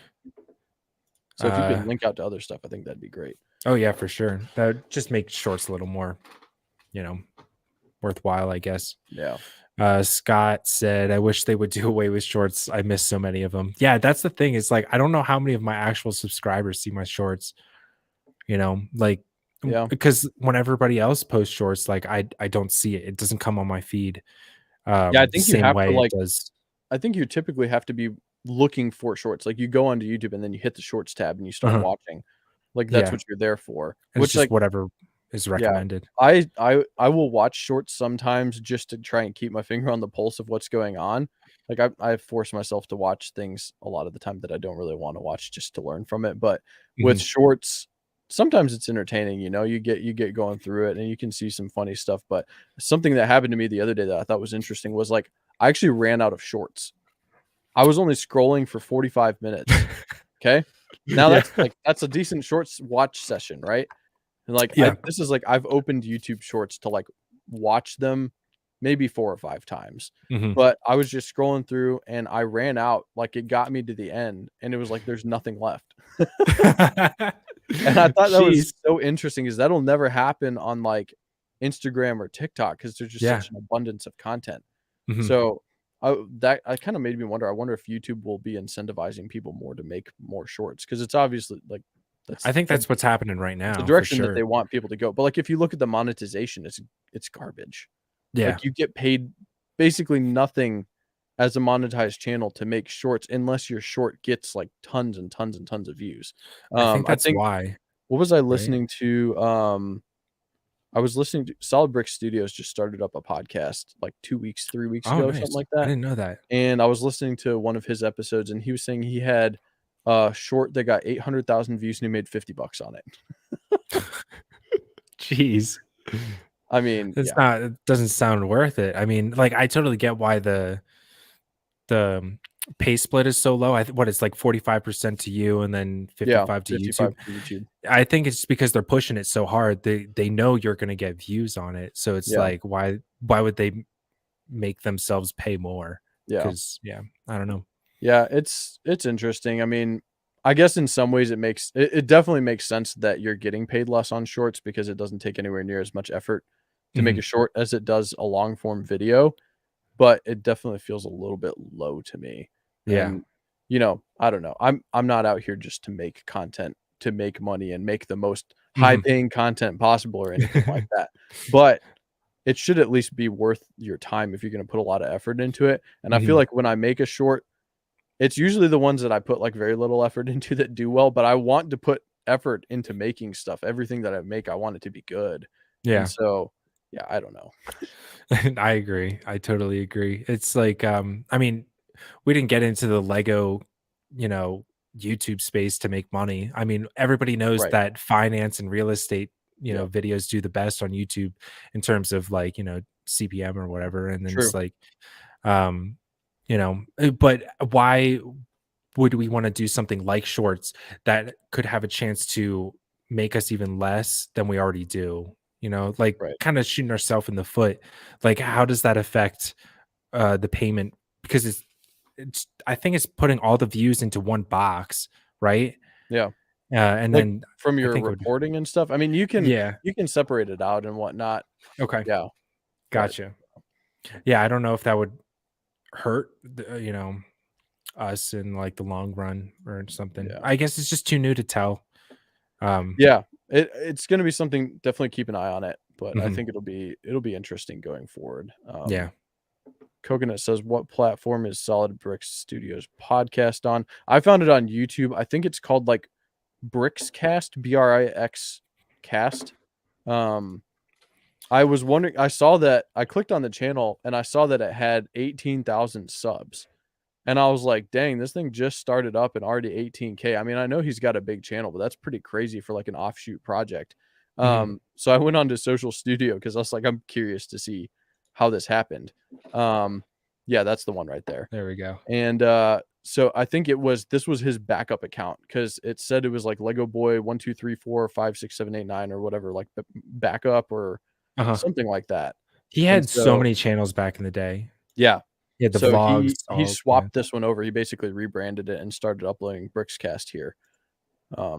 So if you Uh, could link out to other stuff, I think that'd be great. oh yeah, for sure. That would just make shorts a little more, you know, worthwhile, I guess. Yeah. Scott said, I wish they would do away with shorts. I miss so many of them. Yeah, that's the thing. It's like I don't know how many of my actual subscribers see my shorts. like Yeah. because when everybody else posts shorts, like I don't see it. It doesn't come on my feed Yeah, I the think you same have to, way it like does. I think you typically have to be looking for shorts. Like, you go onto YouTube and then you hit the shorts tab and you start Uh-huh. watching. Like, that's Yeah. what you're there for. And it's Which, just like whatever is yeah. recommended. I will watch shorts sometimes just to try and keep my finger on the pulse of what's going on. Like, I force myself to watch things a lot of the time that I don't really wanna watch just to learn from it, but with Mhm. shorts, sometimes it's entertaining, you get going through it and you can see some funny stuff, but something that happened to me the other day that I thought was interesting was, like, I actually ran out of shorts. I was only scrolling for 45 minutes, okay? Now Yeah. that's a decent shorts watch session, right? And, like, Yeah. I've opened YouTube Shorts to, like, watch them maybe 4 or 5 times, Mhm. but I was just scrolling through and I ran out, like, it got me to the end, and it was like, there's nothing left. And I thought that was Jeez. so interesting, is that'll never happen on, like, Instagram or TikTok because there's just Yeah. such an abundance of content. Mhm. So, that kinda made me wonder, I wonder if YouTube will be incentivizing people more to make more shorts because it's obviously, like, I that's think a that's what's happening right it's a now for direction that sure. they want people to go, but, like, if you look at the monetization, it's garbage. Yeah. Like, you get paid basically nothing as a monetized channel to make shorts unless your short gets, like, tons and tons and tons of views. I think I that's think why, what was I right? listening to? I was listening to Solid Brick Studios just started up a podcast, like, 2 weeks, 3 weeks Oh, ago, something nice. like I that, didn't know that. and I was listening to one of his episodes, and he was saying he had a short that got 800,000 views, and he made $50 on it. Jeez. I mean, It's yeah. not it doesn't sound worth it. I mean, like, I totally get why the pay split is so low. What it's like 45% to you and then Yeah, 55 to YouTube. 55 to YouTube. I think it's because they're pushing it so hard. They know you're gonna get views on it. So it's Yeah, like, why would they make themselves pay more? yeah. Because yeah, I don't know. Yeah, it's interesting. I mean, I guess in some ways it definitely makes sense that you're getting paid less on shorts because it doesn't take anywhere near as much effort to make Mhm. a short as it does a long form video, but it definitely feels a little bit low to me. Yeah. And I don't know. I'm not out here just to make content, to make money and make the most high Mhm. paying content possible or anything like that. But it should at least be worth your time if you're going to put a lot of effort into it. And I feel Mhm. like when I make a short, it's usually the ones that I put, like, very little effort into that do well, but I want to put effort into making stuff. Everything that I make, I want it to be good. And Yeah. so, yeah, I don't know. I agree. I totally agree. It's like, I mean, we didn't get into the Lego, you know, YouTube space to make money. I mean, everybody knows Right. that finance and real estate, Yeah. videos do the best on YouTube in terms of like, CPM or whatever. And then True. it's like, um, but why would we want to do something like shorts that could have a chance to make us even less than we already do? Like Right. kind of shooting ourselves in the foot. Like, how does that affect the payment? Because it's I think it's putting all the views into one box, right? Yeah. And Like, then from I your think it would, reporting and stuff. I mean, yeah. you can separate it out and whatnot. Okay, Yeah. But gotcha. Yeah, I don't know if that would hurt, us in like the long run or something. yeah. I guess it's just too new to tell. Um, Yeah. It's gonna be something, definitely keep an eye on it, but I mhm, think it'll be interesting going forward. yeah. Coconut says, "What platform is Solid Bricks Studios podcast on?" I found it on YouTube. I think it's called, like, Brixcast, Brix Cast. Um, I was wondering, I clicked on the channel and I saw that it had 18,000 subs. And I was like, "Dang, this thing just started up and already 18K." I mean, I know he's got a big channel, but that's pretty crazy for, like, an offshoot project. Mhm, So I went on to Social Studio because I was like, I'm curious to see how this happened. Um, yeah, that's the one right there. there we go. And, so I think this was his backup account because it said it was like Lego Boy 1, 2, 3, 4, 5, 6, 7, 8, 9 or whatever, like, backup or Uh-huh. something like that. He And had so so many channels back in the day. yeah. He had the So vlogs, he all yeah, swapped this one over. He basically rebranded it and started uploading Brixcast here.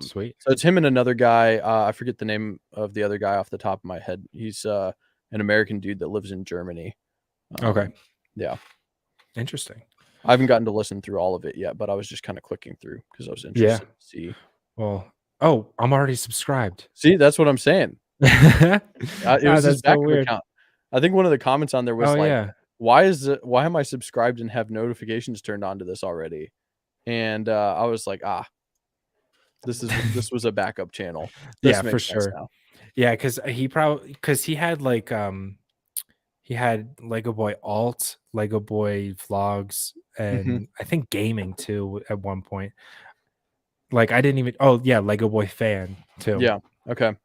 sweet. So it's him and another guy. I forget the name of the other guy off the top of my head. He's an American dude that lives in Germany. Okay, Yeah, interesting. I haven't gotten to listen through all of it yet, but I was just kind of clicking through because I was Yeah. interested to see. Well, Oh, I'm already subscribed. See, that's what I'm saying. It was his That's so backup weird. account. I think one of the comments on there was Oh, like, yeah. why am I subscribed and have notifications turned on to this already? And I was like, this was a backup channel. Yeah, This for makes sense sure. now. Yeah, because he had, like, he had Lego Boy Alt, Lego Boy Vlogs, Mhm. and I think gaming too at one point. Like, I didn't even oh, yeah, Lego Boy Fan too. Yeah. Okay.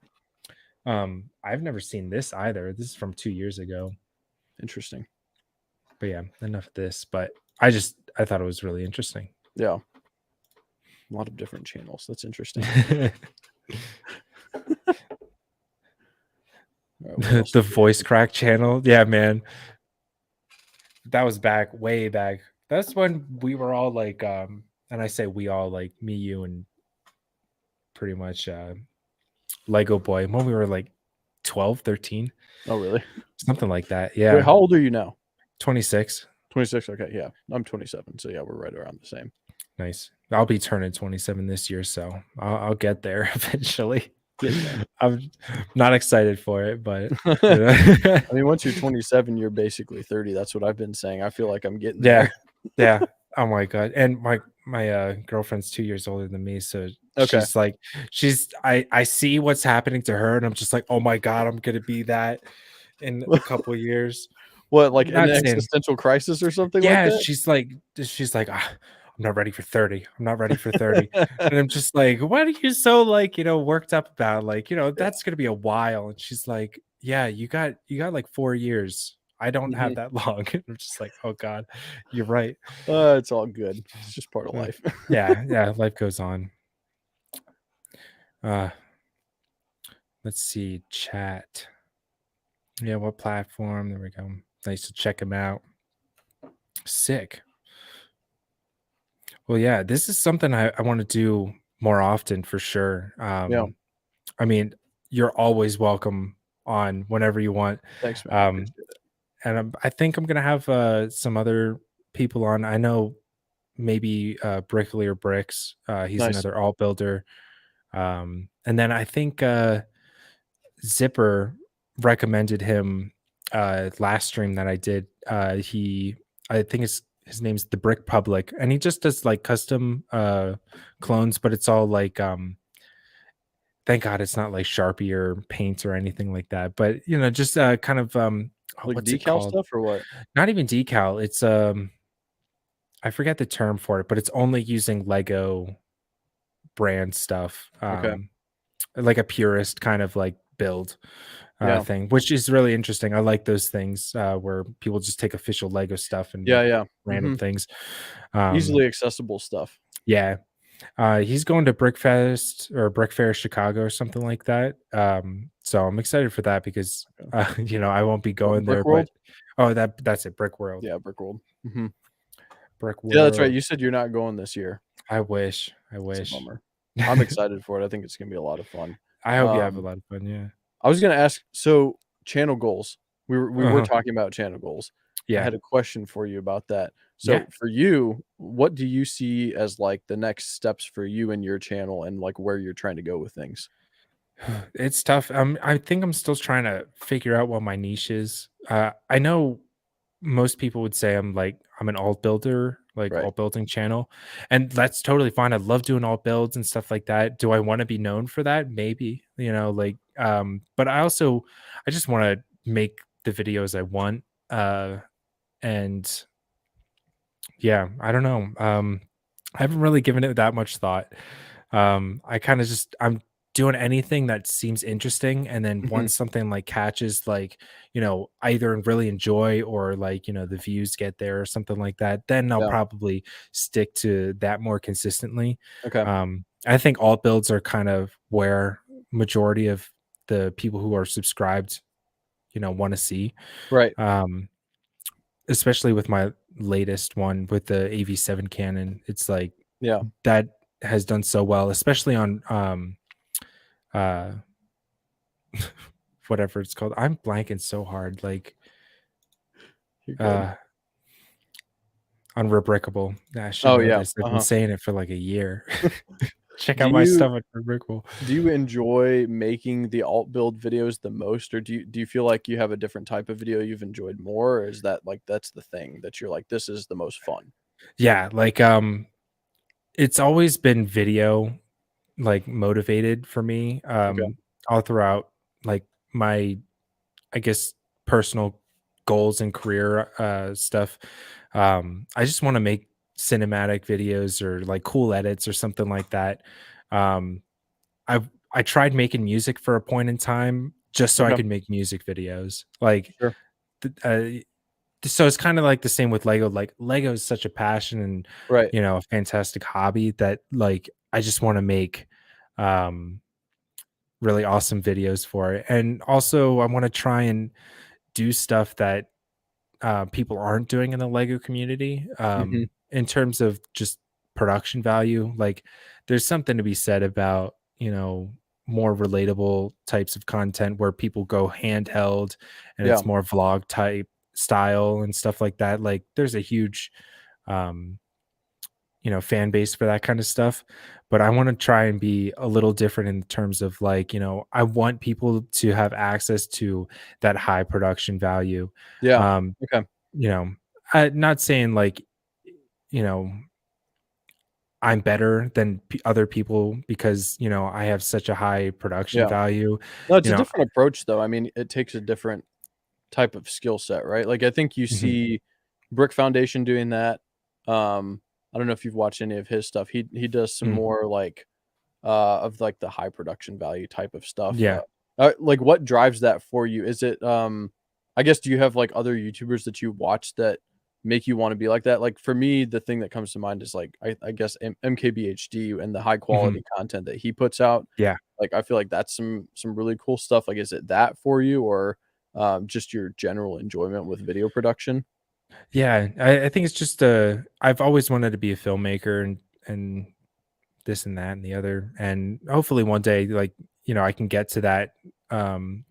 I've never seen this either. This is from 2 years ago. Interesting. But yeah, enough of this, but I thought it was really interesting. Yeah. A lot of different channels. That's interesting. Alright, what else The do we voice crack channel. Yeah, man. That was way back. That's when we were all like, and I say we all, like me, you, and pretty much Lego Boy, when we were like 12, 13, Oh, really? something like that. Wait, Yeah. how old are you now? 26. 26. Okay, yeah. I'm 27, so yeah, we're right around the same. Nice. I'll be turning 27 this year, so I'll get there eventually. Yeah. I'm not excited for it, but I mean, once you're 27, you're basically 30. That's what I've been saying. I feel like I'm getting yeah, there. yeah. Oh my god. And my girlfriend's 2 years older than me, so Okay. she's like I see what's happening to her, and I'm just like, oh my god, I'm gonna be that in a couple of years. What, like an Not saying existential crisis or something like yeah, that? she's like, "Ah, I'm not ready for 30. I'm not ready for 30." And I'm just like, "What are you so, like, worked up about? Like, Yeah. that's gonna be a while." And she's like, "Yeah, you got like 4 years. I don't have Mhm. that long." And I'm just like, "Oh god, you're right." It's all good. It's just part of Mm. life. Yeah, life goes on. Uh, let's see, chat. Yeah, what platform? There we go. Nice to check him out. Sick. Well, yeah, this is something I want to do more often for sure. Yeah. I mean, you're always welcome on whenever you want. Thanks, man. I Um, appreciate it. and I think I'm gonna have some other people on. I know maybe Brickley or Bricks. He's Nice. another alt builder. And then I think Zipper recommended him last stream that I did. I think his name's the Brick Public, and he just does like custom clones, but it's all like thank God it's not like Sharpie or paint or anything like that. But just kind of Like what's it decal called? stuff or what? Not even decal. It's I forget the term for it, but it's only using Lego brand stuff. Okay. Like a purist kind of like build Yeah. thing, which is really interesting. I like those things where people just take official Lego stuff and Yeah, make yeah. random Mhm. things. Easily accessible stuff. Yeah, he's going to Brickfest or Brick Fair Chicago or something like that. So I'm excited for that because Okay. I won't be What, going there, Brick but World? that's it, Brick World. Yeah, Brick World. Mhm. Brick Yeah, that's right. World. You said you're not going this year. I wish. It's a bummer. I'm excited for it. I think it's gonna be a lot of fun. I hope you have a Um, lot of fun. Yeah. I was gonna ask, so channel goals. We were Uh-huh. talking about channel goals. I Yeah. had a question for you about that. Yeah. So for you, what do you see as like the next steps for you and your channel and like where you're trying to go with things? It's tough. I think I'm still trying to figure out what my niche is. I know most people would say I'm an alt builder, like Right. alt building channel, and that's totally fine. I love doing alt builds and stuff like that. Do I want to be known for that? Maybe, but I just want to make the videos I want. And yeah, I don't know. I haven't really given it that much thought. I kind of just I'm doing anything that seems interesting, and then Mhm. once something like catches, like I either really enjoy or like the views get there or something like that, then I'll Yeah. probably stick to that more consistently. Okay. I think alt builds are kind of where majority of the people who are subscribed, want to see. Right. Um, Especially with my latest one with the AV7 Canon, it's like Yeah. that has done so well, especially on uh whatever it's called. I'm blanking so hard, like You're good. uh unrebrickable. I should Oh know yeah. this. I've been Uh-huh. saying it for like a year. check Do out my you stuff. It's very cool. do you enjoy making the alt build videos the most, or do you feel like you have a different type of video you've enjoyed more, or is that like that's the thing that you're like, this is the most fun? Yeah, like it's always been video like motivated for me Okay. all throughout like my I guess personal goals and career stuff. I just want to make cinematic videos or like cool edits or something like that. Um I tried making music for a point in time just so I Okay. could make music videos. Like Sure. th- so it's kind of like the same with Lego. Like Lego is such a passion and Right. a fantastic hobby that like I just want to make um really awesome videos for it. And also I want to try and do stuff that people aren't doing in the Lego community Mhm. in terms of just production value. Like, there's something to be said about, more relatable types of content where people go handheld and Yeah. it's more vlog type style and stuff like that. Like, there's a huge, um, fan base for that kind of stuff. But I want to try and be a little different in terms of like, I want people to have access to that high production value. Yeah. Um, Okay. you know, not saying like, you know, I'm better than other people because, I have such a high production Yeah. value. No, it's You a know, different approach though. I mean, it takes a different type of skill set, right? Like I think you mhm, see Brick Foundation doing that. I don't know if you've watched any of his stuff. He does some mhm, more like of like the high production value type of stuff. yeah. Like what drives that for you? Is it I guess do you have like other YouTubers that you watch that make you want to be like that? Like for me, the thing that comes to mind is like I guess MKBHD and the high Mhm, quality content that he puts out. yeah. Like I feel like that's some really cool stuff. Like is it that for you or just your general enjoyment with video production? Yeah. I think it's just I've always wanted to be a filmmaker and this and that and the other. And hopefully one day, like, I can get to that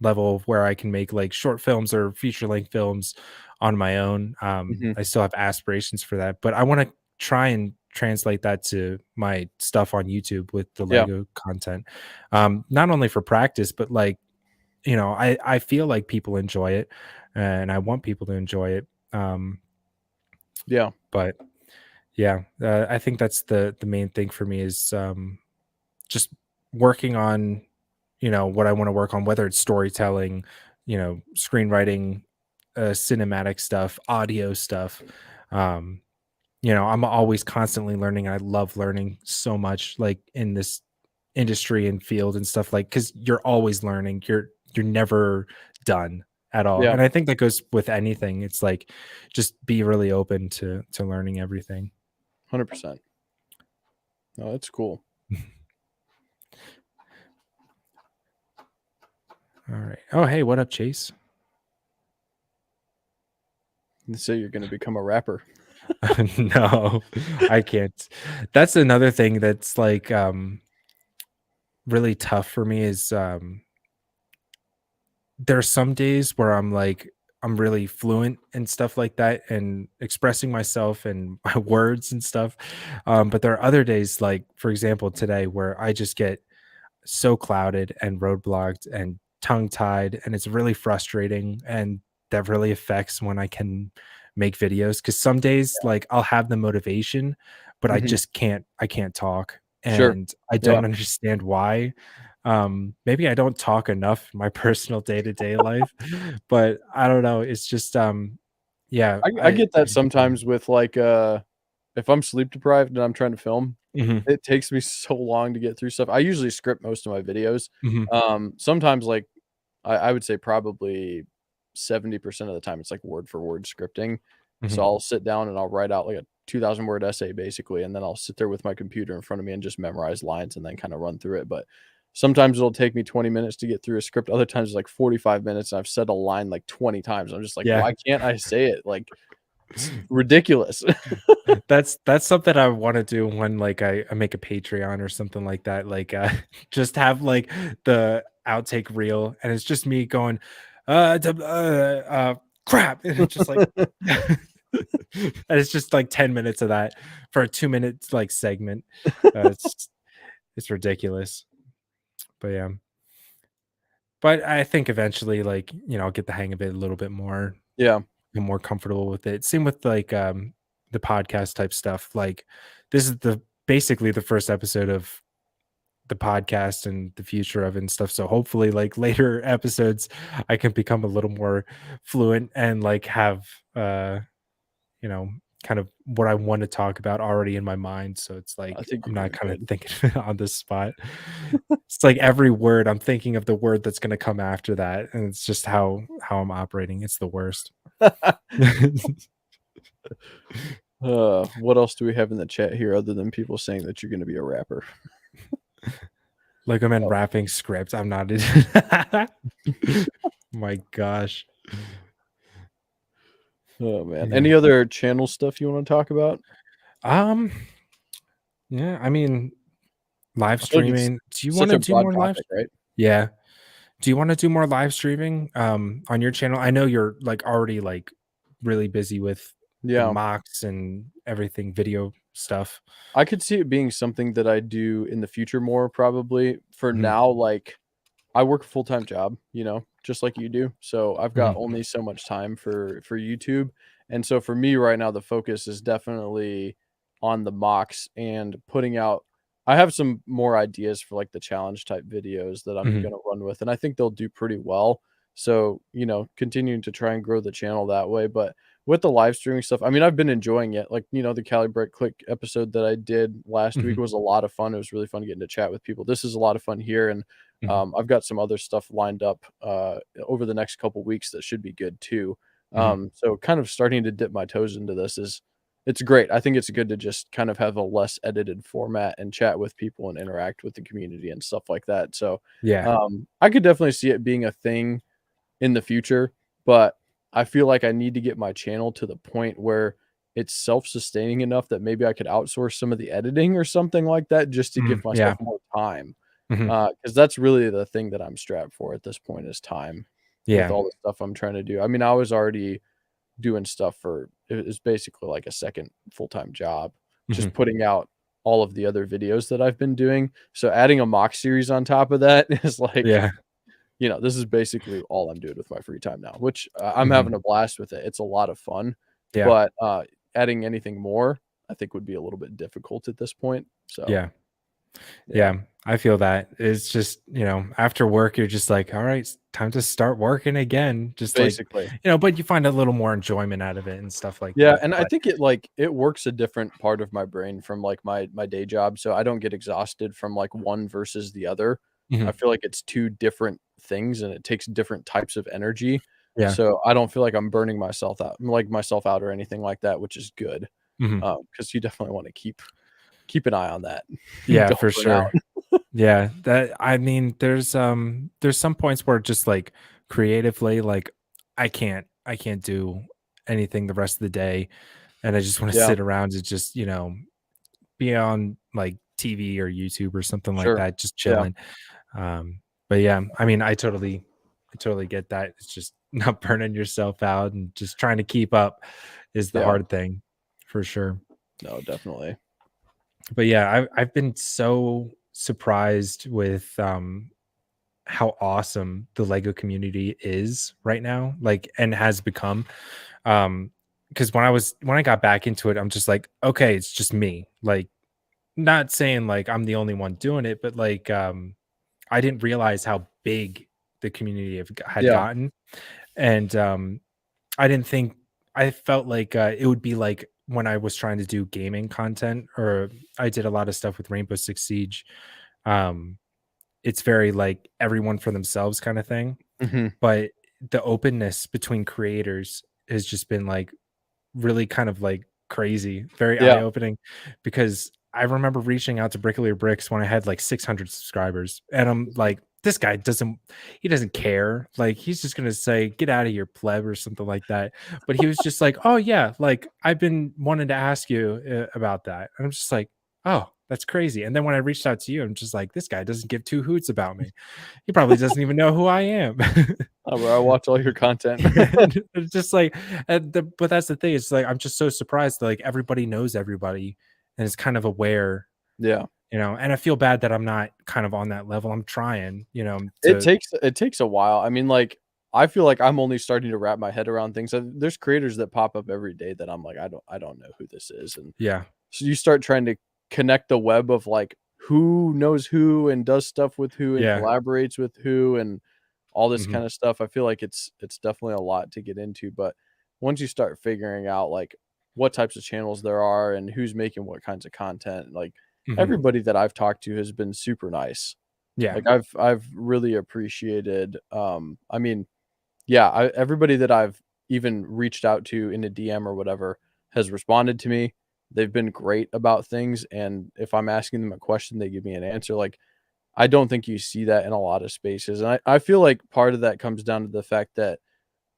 level where I can make like short films or feature length films on my own. Mhm. I still have aspirations for that, but I want to try and translate that to my stuff on YouTube with the Yeah, Lego content. Not only for practice, but like, I feel like people enjoy it and I want people to enjoy it. yeah, But yeah, I think that's the main thing for me is just working on, what I want to work on, whether it's storytelling, screenwriting, cinematic stuff, audio stuff. Um, I'm always constantly learning. I love learning so much, like in this industry and field and stuff, like because you're always learning. You're never done at all. yeah, And I think that goes with anything. It's like just be really open to learning everything. 100%. No, that's cool. All right. Oh, hey, what up, Chase? You say you're gonna become a rapper. No, I can't. That's another thing that's like really tough for me is there's some days where I'm like I'm really fluent and stuff like that and expressing myself and my words and stuff. But there are other days like for example today where I just get so clouded and roadblocked and tongue tied and it's really frustrating and that really affects when I can make videos because some days like I'll have the motivation but Mhm. I can't talk Sure. and I Yeah. don't understand why. Maybe I don't talk enough in my personal day-to-day life but I don't know, it's just yeah I get that sometimes with, like, if I'm sleep deprived and I'm trying to film, Mhm, it takes me so long to get through stuff. I usually script most of my videos. mhm, Sometimes, like, I would say probably 70% of the time, it's, like, word for word scripting. So mhm. I'll sit down and I'll write out, like, a 2,000 word essay basically, and then I'll sit there with my computer in front of me and just memorize lines and then kinda run through it, but sometimes it'll take me 20 minutes to get through a script, other times it's, like, 45 minutes, and I've said a line, like, 20 times. I'm just like, Yeah. "Why can't I say it?" Like, it's ridiculous. That's something I wanna do when, like, I make a Patreon or something like that, like, just have, like, the outtake reel, and it's just me going, crap," and it's just like and it's just, like, 10 minutes of that for a 2 minute, like, segment. It's It's ridiculous. But yeah. But I think eventually, like, I'll get the hang of it a little bit more. Yeah. I'm more comfortable with it. Same with like the podcast type stuff. Like this is basically the first episode of the podcast and the future of it and stuff. So hopefully like later episodes I can become a little more fluent and like have you know kind of what I want to talk about already in my mind. So it's I like think I'm you're not doing kind of good. thinking on the spot. It's like every word I'm thinking of the word that's going to come after that, and it's just how I'm operating. It's the worst. What else do we have in the chat here other than people saying that you're going to be a rapper? Legomen Oh. rapping script. I'm not. My gosh. Oh man. Yeah. Any other channel stuff you want to talk about? Um. Yeah. I mean, live I feel like it's streaming. Do you want such to a do broad more live? topic, right? Yeah. Do you want to do more live streaming on your channel? I know you're like already like really busy with the Yeah. mocks and everything, video stuff. I could see it being something that I do in the future more probably. For Mhm, now, like I work a full-time job, just like you do. So I've got mhm, only so much time for YouTube. And so for me right now, the focus is definitely on the mocks and putting out. I have some more ideas for like the challenge type videos that I'm mhm, gonna run with, and I think they'll do pretty well. So, continuing to try and grow the channel that way. But with the live streaming stuff, I mean, I've been enjoying it. Like, the Calibrate Click episode that I did last week mhm, was a lot of fun. It was really fun getting to chat with people. This is a lot of fun here, and mhm, I've got some other stuff lined up over the next couple weeks that should be good too. mhm. So kind of starting to dip my toes into this is it's great. I think it's good to just kind of have a less edited format and chat with people and interact with the community and stuff like that. So Yeah. I could definitely see it being a thing in the future, but I feel like I need to get my channel to the point where it's self-sustaining enough that maybe I could outsource some of the editing or something like that just to give Yeah. myself more time. Mhm. Because that's really the thing that I'm strapped for at this point is time with Yeah. all the stuff I'm trying to do. I mean, I was already doing stuff for it's basically like a second full-time job, just Mhm. putting out all of the other videos that I've been doing. So adding a mock series on top of that is like, Yeah. this is basically all I'm doing with my free time now, which I'm Mhm. having a blast with it. It's a lot of fun, Yeah. but adding anything more, I think would be a little bit difficult at this point. So Yeah. yeah, Yeah. I feel that. It's just, after work, you're just like, all right, it's time to start working again. Just like, basically. but you find a little more enjoyment out of it and stuff like Yeah, that. and I But think it works a different part of my brain from like my day job, so I don't get exhausted from like one versus the other. I mhm. feel like it's two different things and it takes different types of energy. Yeah. So I don't feel like I'm burning myself out or anything like that, which is good. Mhm. Because you definitely want to keep an eye on that. Yeah, Don't for burn out. sure. Yeah, that I mean, there's some points where just like creatively, like I can't do anything the rest of the day, and I just want to Yeah, sit around and just be on like TV or YouTube or something like sure. that, just Yeah, chilling. But yeah, I mean, I totally get that. It's just not burning yourself out and just trying to keep up is the yeah. hard thing, for sure. No, definitely. But yeah, I've been so surprised with how awesome the Lego community is right now, like and has become. Because when I got back into it, I'm just like, okay, it's just me. Like, not saying like I'm the only one doing it, but like I didn't realize how big the community had Yeah. gotten. And I didn't think I felt like it would be like when I was trying to do gaming content, or I did a lot of stuff with Rainbow Six Siege. Um, it's very like everyone for themselves kind of thing. Mhm. But the openness between creators has just been like really kind of like crazy, very eye Yeah, opening, because I remember reaching out to Bricklier Bricks when I had like 600 subscribers, and I'm like, this guy he doesn't care. Like, he's just gonna say, "Get out of here, pleb," or something like that. But he was just like, "Oh yeah, like I've been wanting to ask you about that," and I'm just like, "Oh, that's crazy." And then when I reached out to you, I'm just like, this guy doesn't give two hoots about me. He probably doesn't even know who I am. I watch all your content. And it's just like, but that's the thing. It's like I'm just so surprised that like everybody knows everybody and is kind of aware Yeah. you know, and I feel bad that I'm not kind of on that level. I'm trying, you know, It to takes a while. I mean, like, I feel like I'm only starting to wrap my head around things. There's creators that pop up every day that I'm like, I don't know who this is, and yeah. so you start trying to connect the web of like who knows who and does stuff with who and Yeah. collaborates with who and all this Mhm. kind of stuff. I feel like it's definitely a lot to get into, but once you start figuring out like what types of channels there are and who's making what kinds of content, like Mhm. everybody that I've talked to has been super nice. Yeah. Like I've really appreciated I mean, yeah, everybody that I've even reached out to in a DM or whatever has responded to me. They've been great about things, and if I'm asking them a question, they give me an answer. Like, I don't think you see that in a lot of spaces, and I feel like part of that comes down to the fact that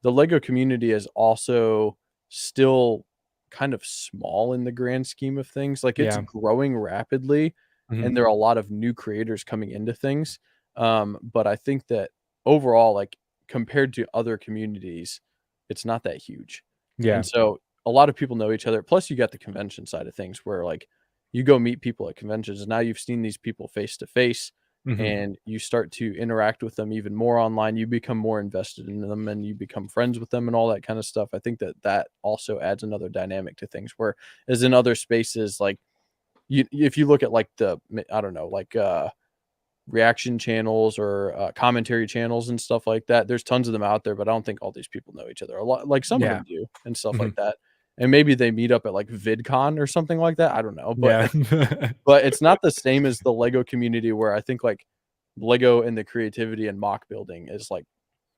the Lego community is also still kind of small in the grand scheme of things. Like, it's Yeah. growing rapidly, and Mhm. there are a lot of new creators coming into things. But I think that overall, like, compared to other communities, it's not that huge. And Yeah. so a lot of people know each other. Plus, you got the convention side of things where, like, you go meet people at conventions, and now you've seen these people face to face Mhm. and you start to interact with them even more online, you become more invested in them and you become friends with them and all that kind of stuff. I think that that also adds another dynamic to things where as in other spaces, like you if you look at like I don't know, like reaction channels or commentary channels and stuff like that, there's tons of them out there, but I don't think all these people know each other. A lot, like some of Yeah. them do and stuff like Mhm. that. And maybe they meet up at like VidCon or something like that. I don't know, but Yeah. but it's not the same as the Lego community where I think, like, Lego and the creativity and mock building is, like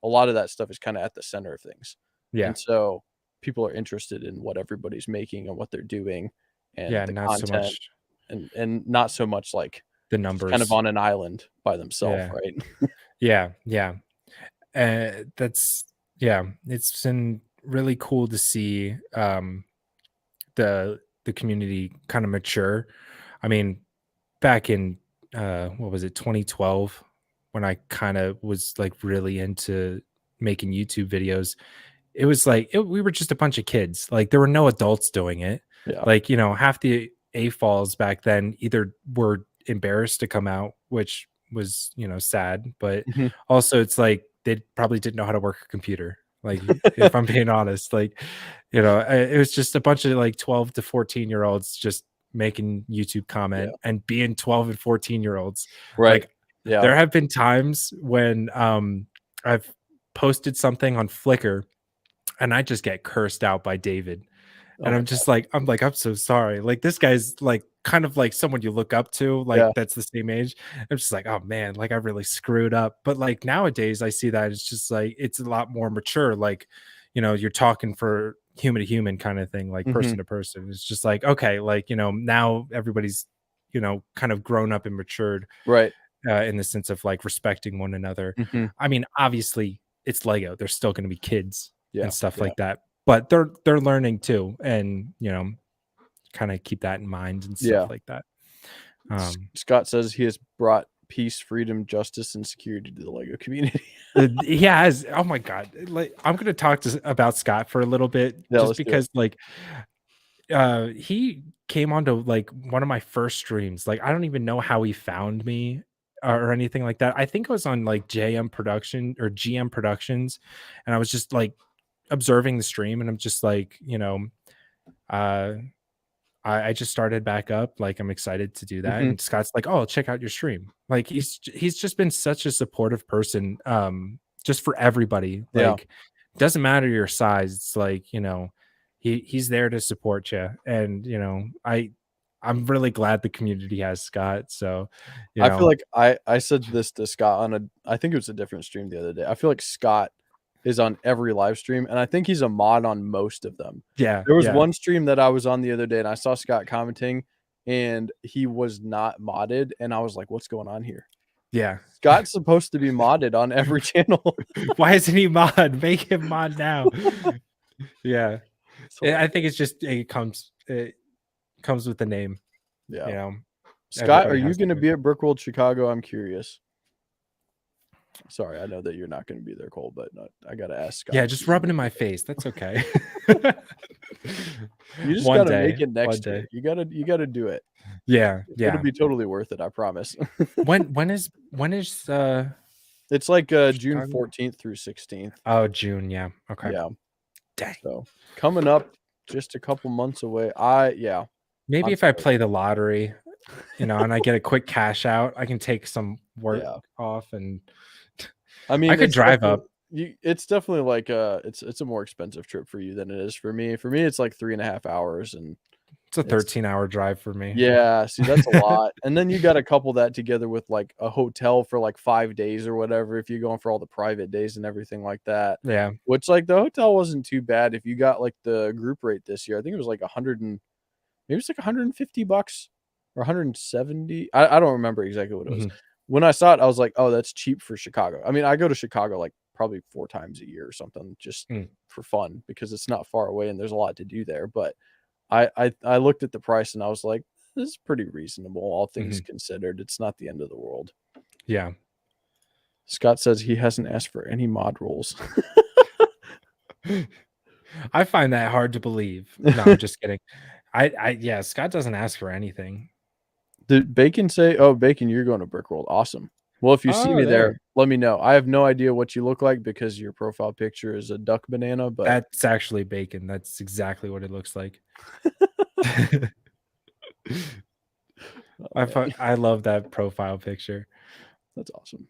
a lot of that stuff is kinda at the center of things, Yeah. and so people are interested in what everybody's making and what they're doing and Yeah, the not so content much and not so much, like, the just kind of numbers. on an island by themselves, Yeah. right? Yeah, yeah. That's yeah, it's been really cool to see, the community kinda mature. I mean, back in, what was it, 2012, when I kinda was, like, really into making YouTube videos, it was like we were just a bunch of kids. Like there were no adults doing it. Yeah. Like, you know, half the AFOLs back then either were embarrassed to come out, which was, you know, sad, but Mhm. also it's like they probably didn't know how to work a computer. Like if I'm being honest, like, you know, it was just a bunch of like 12 to 14-year-olds just making YouTube Yeah. comment and being 12 and 14-year-olds. Right. Like Yeah. there have been times when I've posted something on Flickr and I just get cursed out by David. Oh And my I'm god. just like, I'm like, "I'm so sorry." Like, this guy's, like, kind of like someone you look up to, like, Yeah. that's the same age. I'm just like, "Oh, man, like, I really screwed up." But, like, nowadays, I see that it's just, like, it's a lot more mature, like, you know, you're talking for human to human kinda thing, like, person Mhm. to person. It's just like, okay, like, you know, now everybody's, you know, kind of grown up and matured, Right. in the sense of, like, respecting one another. Mhm. I mean, obviously, it's Lego. They're still gonna be kids Yeah. and stuff Yeah. like that, but they're learning too, and, you know, kinda keep that in mind and stuff Yeah. like that. Scott says he has brought peace, freedom, justice, and security to the Lego community. He has oh my god, like, I'm gonna talk to about Scott for a little bit Yeah, just let's do it. because, like, he came onto, like, one of my first streams. Like, I don't even know how he found me or anything like that. I think it was on, like, JM Production or GM Productions, and I was just, like, observing the stream, and I'm just like, you know, uh I just started back up, like, I'm excited to do that, Mhm. and Scott's like, "Oh, check out your stream." Like, he's just been such a supportive person, just for everybody, Yeah. like, doesn't matter your size, it's like, you know, he's there to support you, and, you know, I'm really glad the community has Scott, so, you I feel know. like I said this to Scott on a I think it was a different stream the other day. I feel like Scott is on every live stream, and I think he's a mod on most of them. Yeah, There was yeah, one stream that I was on the other day, and I saw Scott commenting, and he was not modded, and I was like, "What's going on here?" yeah. Scott's supposed to be modded on every channel. Why isn't he mod? Make him mod now. Yeah. It's I hilarious. think it's just it comes with the name, you Yeah. know? Scott, are Everybody you has gonna to. be at Brickworld Chicago? I'm curious. Sorry, I know that you're not gonna be there, Cole, but I gotta ask Scott Yeah, if just he's rub gonna it in be my there. face. That's okay. You just One gotta make day, it one next day. year. You gotta do it. Yeah, It'll yeah. be totally worth it, I promise. When is It's like June Chicago? 14th through 16th. Oh, June, yeah. Okay. Yeah. Dang. So coming up just a couple months away. Yeah. Maybe I'm if I sorry. play the lottery, and I get a quick cash out, I can take some work Yeah. off and I I mean, could drive up. it's definitely like it's a more expensive trip for you than it is for me. For me, it's like 3.5 hours, and It's a it's 13-hour drive for me. yeah. See, that's a lot, and then you got to couple that together with like a hotel for like 5 days or whatever. If you're going for all the private days and everything like that, Yeah. which like the hotel wasn't too bad if you got like the group rate this year. I think it was like 100 and maybe it's like $150 or 170. I don't remember exactly what it was. Mhm. When I saw it, I was like, "Oh, that's cheap for Chicago." I mean, I go to Chicago like probably 4 times a year or something just Mm. for fun because it's not far away and there's a lot to do there, but I looked at the price and I was like, "This is pretty reasonable, all things Mhm. considered. It's not the end of the world." Yeah. Scott says he hasn't asked for any mod rolls. I find that hard to believe. No, I'm just kidding. Yeah, Scott doesn't ask for anything. Did Bacon say, "Oh, Bacon, you're going to Brick World. Awesome." Well, if you see Oh, me there, there. let me know. I have no idea what you look like because your profile picture is a duck banana, but That's actually bacon. That's exactly what it looks like. oh, man, I love that profile picture. that's awesome.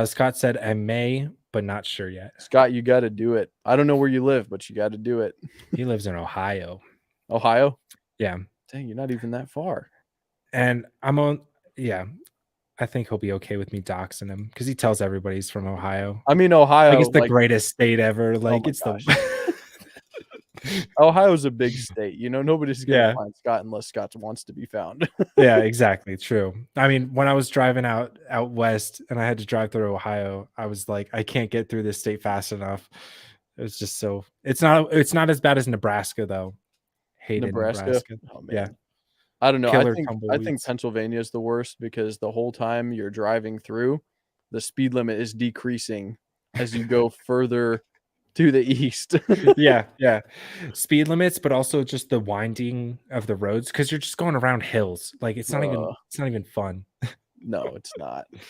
Scott said, "I may, but not sure yet." Scott, you gotta do it. I don't know where you live, but you gotta do it. He lives in Ohio. Ohio? Yeah, Dang, you're not even that far. and I'm on. Yeah, I think he'll be okay with me doxing him because he tells everybody he's from Ohio. I mean, Like Ohio, it's the like greatest state ever. oh Like my it's the gosh. Ohio's a big state, nobody's gonna yeah. find Scott unless Scott wants to be found. Yeah, exactly, true. I mean, when I was driving out west and I had to drive through Ohio, I was like, "I can't get through this state fast enough." It's just so it's not as bad as Nebraska, though. Hated Nebraska? Nebraska. Oh, Yeah, man. I don't know. killer I think tumbleweeds. Pennsylvania is the worst because the whole time you're driving through, the speed limit is decreasing as you go further to the east. Yeah, yeah. Speed limits, but also just the winding of the roads because 'cause you're just going around hills. Like, Uh, it's not even fun. no, it's not. It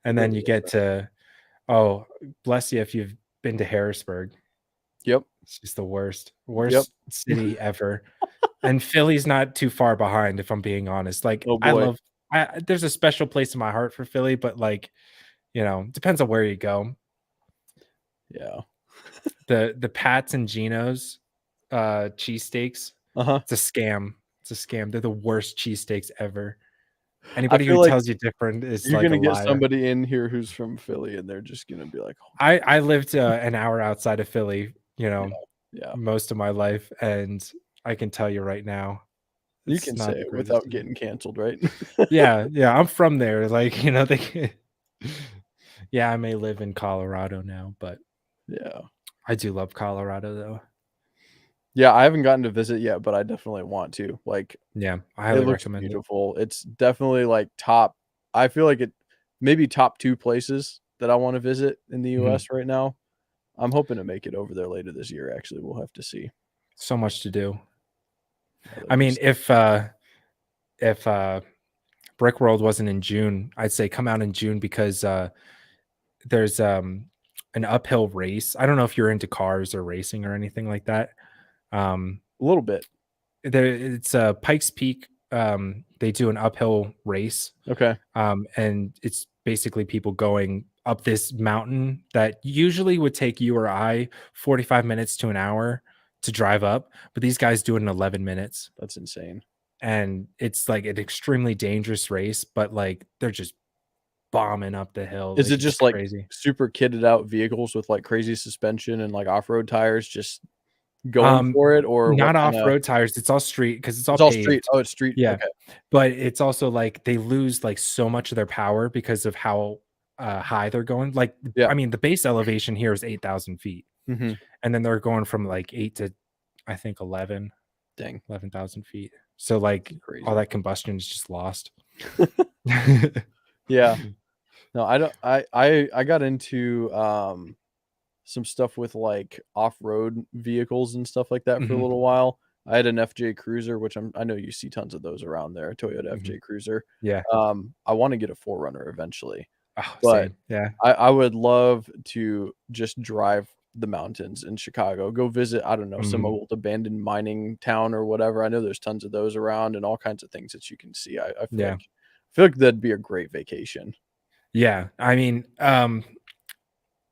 And then really you get isn't. to oh, bless you if you've been to Harrisburg. Yep, It's just the worst, yep. worst city ever. And Philly's not too far behind, if I'm being honest. Like, Oh, boy. there's a special place in my heart for Philly, but like, depends on where you go. Yeah. The Pats and Geno's cheesesteaks, Uh-huh. it's a scam. It's a scam. They're the worst cheesesteaks ever. I Anybody who feel like tells you different is you're like a gonna get liar. somebody in here who's from Philly, and they're just gonna be like, "Oh, I lived an hour outside of Philly, yeah, yeah." most of my life, and I can tell you right now, You it's can say not the it greatest without city. getting canceled, right? Yeah, yeah, I'm from there, like, they yeah, I may live in Colorado now, but Yeah. I do love Colorado, though. Yeah, I haven't gotten to visit yet, but I definitely want to. Like, Yeah, I it highly looks recommend it. beautiful. It's definitely, like, top I feel like it maybe top 2 places that I wanna visit in the Mhm. US right now. I'm hoping to make it over there later this year, actually, we'll have to see. So much to do. Yeah, that'd I be mean, sick. if Brick World wasn't in June, I'd say come out in June because, there's, an uphill race. I don't know if you're into cars or racing or anything like that. Um, A little bit. it's, Pikes Peak, they do an uphill race. Okay. And it's basically people going up this mountain that usually would take you or I 45 minutes to an hour to drive up, but these guys do it in 11 minutes. That's insane. And it's like an extremely dangerous race, but like they're just bombing up the hill. Is it Like it's just, like, crazy. super kitted out vehicles with, like, crazy suspension and, like, off-road tires just going Um, for it, or what Not kinda off-road tires. It's all street because it's all it's all street. paved. Oh, it's street, Yeah. okay. But it's also like they lose like so much of their power because of how high they're going. Like, Yeah. I mean, the base elevation here is 8,000 feet. Mhm. And then they're going from like 8 to I think Dang, 11,000 feet. So like all crazy. that combustion is just lost. Yeah. No, I don't I got into, some stuff with, like, off-road vehicles and stuff like that for a Mhm. little while, I had an FJ Cruiser, which I know you see tons of those around there, Toyota FJ Cruiser. Yeah. I wanna get a 4Runner eventually, Oh, but same. Yeah. I would love to just drive the mountains in Chicago, go visit, I don't know, some old abandoned mining town or whatever. I know there's tons of those around and all kinds of things that you can see. I Yeah. feel like that'd be a great vacation. Yeah. I mean,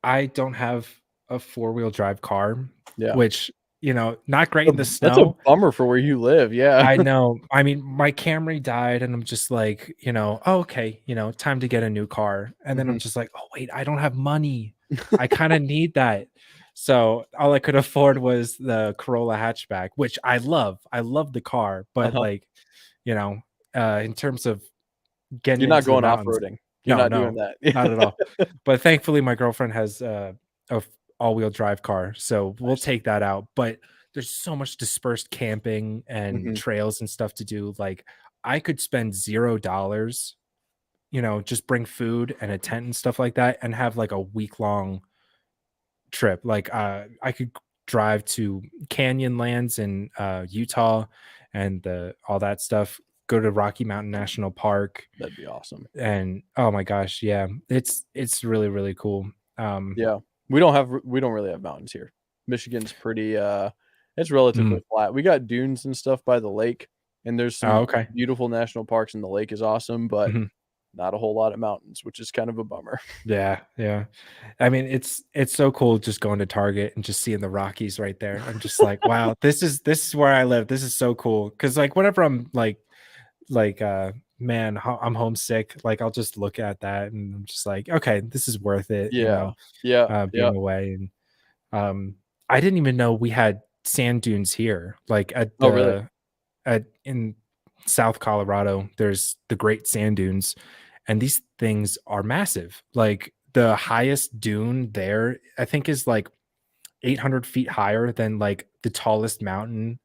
I don't have a four-wheel drive car, Yeah. which, not great in the That's a snow. bummer for where you live, yeah. I know. I mean, my Camry died and I'm just like, "Oh, okay, time to get a new car." And then I'm Mhm. just like, "Oh, wait, I don't have money. I kinda need that." So, all I could afford was the Corolla hatchback, which I love. I love the car, but, Uh-huh. like, you know, in terms of getting You're not into the going mountains. off-roading. You're No, not doing no, that. not at all. But thankfully, my girlfriend has a all-wheel drive car, so we'll Nice. take that out. But there's so much dispersed camping and Mhm. trails and stuff to do. Like, I could spend $0, just bring food and a tent and stuff like that, and have like a week-long trip. Like, I could drive to canyon lands in Utah and all that stuff. Go to Rocky Mountain National Park, That'd be awesome. and oh my gosh, yeah, it's really, really cool. Yeah. We don't really have mountains here. Michigan's pretty, it's relatively Mm, flat. We got dunes and stuff by the lake, and there's oh, some okay. beautiful national parks, and the lake is awesome, but Mhm. not a whole lot of mountains, which is kind of a bummer. Yeah, yeah. I mean, it's so cool just going to Target and just seeing the Rockies right there. I'm just like, wow, this is where I live. This is so cool. Cause like whenever I'm man, I'm homesick, like I'll just look at that and I'm just like, okay, this is worth it, Yeah. Yeah. Yeah. being away. And um I didn't even know we had sand dunes here. Like Oh, really? in South Colorado, there's the Great Sand Dunes, and these things are massive. Like the highest dune there, I think, is like 800 feet higher than like the tallest mountain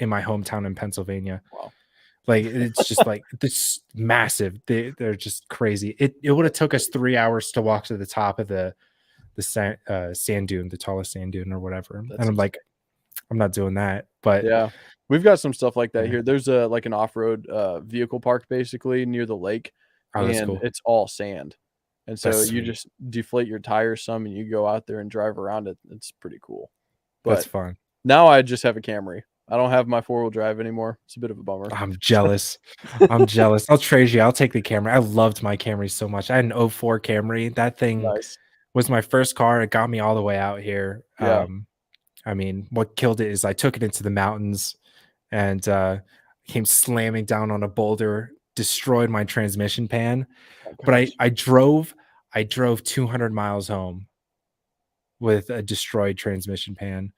in my hometown in Pennsylvania. Wow. Like it's just like this massive. They're just crazy. It would have took us 3 hours to walk to the top of sand dune, the tallest sand dune or whatever. And That's I'm like, insane. I'm not doing that. But Yeah. We've got some stuff like that yeah. here. There's a like an off-road, vehicle park basically near the lake, Oh, that's and cool. it's all sand. And That's so you sweet. just deflate your tires some and you go out there and drive around it. It's pretty cool. That's But fun. now I just have a Camry. I don't have my four-wheel drive anymore. It's a bit of a bummer. I'm jealous. I'm jealous. I'll trade you. I'll take the Camry. I loved my Camry so much. I had an '04 Camry. That thing Nice. was my first car. It got me all the way out here. Yeah. I mean, what killed it is I took it into the mountains and came slamming down on a boulder, destroyed my transmission pan. Oh But gosh. I drove 200 miles home with a destroyed transmission pan.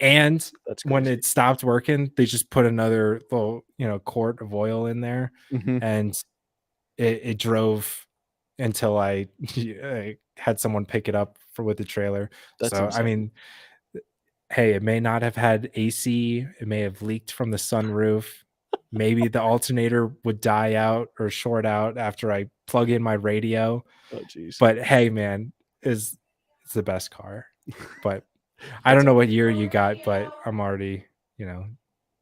And That's when crazy. it stopped working, they just put another little, quart of oil in there, Mhm. and it drove until I had someone pick it up with the trailer. That's So, I insane. mean, hey, it may not have had AC, it may have leaked from the sunroof. Maybe the alternator would die out or short out after I plug in my radio. Oh, jeez. But hey, man, is it's the best car. But I That's don't know what year you got, but I'm already, you know.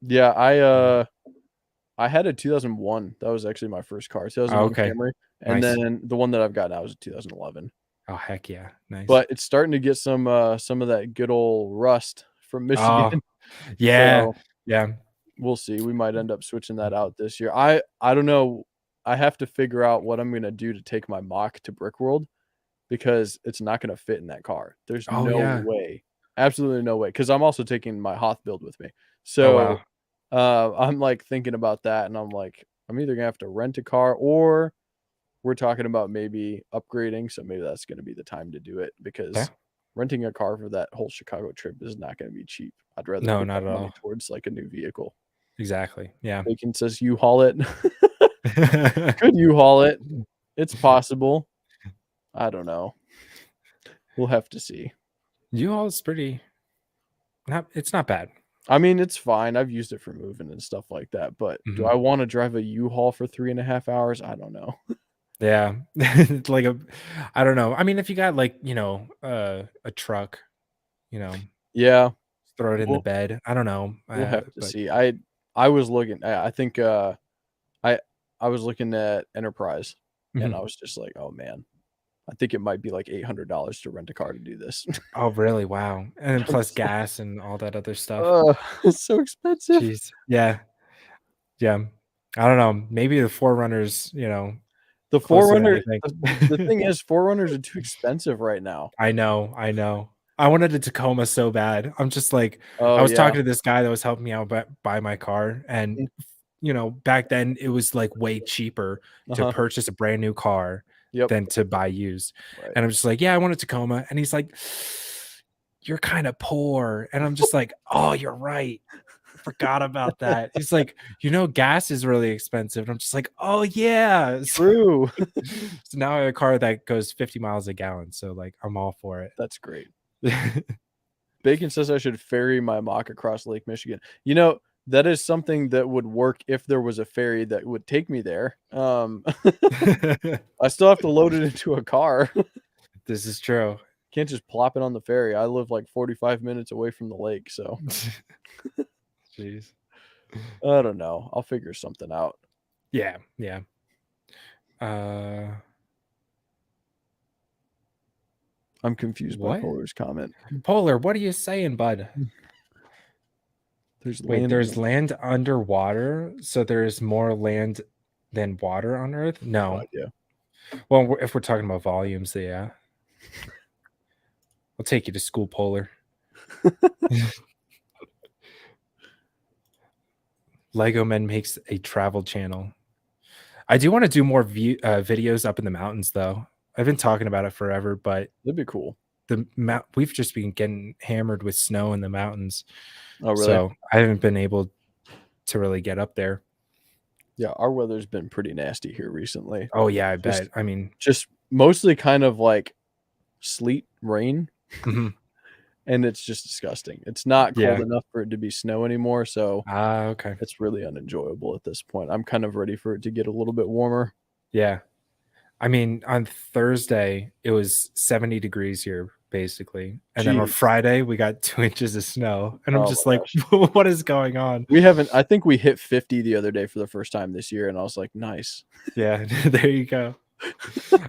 Yeah, Yeah. I had a 2001. That was actually my first car, Oh, 2001 okay. Camry, and Nice. then the one that I've got now is a 2011. Oh, heck yeah. Nice. But it's starting to get some of that good old rust from Michigan. Oh, yeah. So, Yeah. we'll see. We might end up switching that out this year. I don't know. I have to figure out what I'm gonna do to take my Mach to Brickworld because it's not gonna fit in that car. There's Oh, no yeah. way. Absolutely no way. Because 'cause I'm also taking my Hoth build with me. Oh, So, wow. I'm, like, thinking about that, and I'm like, I'm either gonna have to rent a car or we're talking about maybe upgrading, so maybe that's gonna be the time to do it Yeah. because renting a car for that whole Chicago trip is not gonna be cheap. I'd rather No, put not that at money all. towards, like, a new vehicle. Exactly. Yeah. Bacon says you haul it. Could you haul it? It's possible. I don't know. We'll have to see. U-Haul is pretty not it's not bad. I mean, it's fine. I've used it for moving and stuff like that, but do Mhm. I wanna drive a U-Haul for 3.5 hours? I don't know. Yeah. It's like I don't know. I mean, if you got like, a truck, you know, Yeah. throw it in the We'll bed. I don't know. we'll have to But see. I was looking. I think I I was looking at Enterprise, and I mhm. was just like, oh man, I think it might be like $800 to rent a car to do this. Oh, really? Wow. And then I plus was like, gas and all that other stuff. oh, it's so expensive. Jeez. Yeah. Yeah. I don't know. Maybe the Forerunners, The closer than Forerunner. you think. The thing is, Forerunners are too expensive right now. I know. I know. I wanted a Tacoma so bad. I'm just like, I Oh was yeah. talking to this guy that was helping me out buy my car. And, back then it was like way cheaper to Uh-huh. purchase a brand new car Yep. than to buy used. Right. And I'm just like, yeah, I want a Tacoma. And he's like, you're kind of poor. And I'm just like, oh, you're right. Forgot about that. He's like, gas is really expensive. And I'm just like, oh yeah. True. So now I have a car that goes 50 miles a gallon. So like I'm all for it. That's great. Bacon says I should ferry my mock across Lake Michigan. That is something that would work if there was a ferry that would take me there. I still have to load it into a car. This is true. Can't just plop it on the ferry. I live like 45 minutes away from the lake, so Jeez. I don't know. I'll figure something out. Yeah, yeah. I'm confused by What? Polar's comment. Polar, what are you saying, bud? Wait, there's land underwater, so there's more land than water on Earth? No. idea. Well, if we're talking about volumes, yeah. I'll take you to school, Polar. Legomen makes a travel channel. I do want to do more videos up in the mountains, though. I've been talking about it forever, but That'd be cool. We've just been getting hammered with snow in the mountains. Oh, really? So I haven't been able to really get up there. Yeah, our weather's been pretty nasty here recently. Oh yeah, I bet. I mean, just mostly kind of like sleet, rain, and it's just disgusting. It's not cold enough for it to be snow anymore, so okay. It's really unenjoyable at this point. I'm kind of ready for it to get a little bit warmer. Yeah. I mean, on Thursday, it was 70 degrees here, basically. And then on Friday, we got 2 inches of snow. And I'm just like, what is going on? I think we hit 50 the other day for the first time this year. And I was like, nice. Yeah, there you go.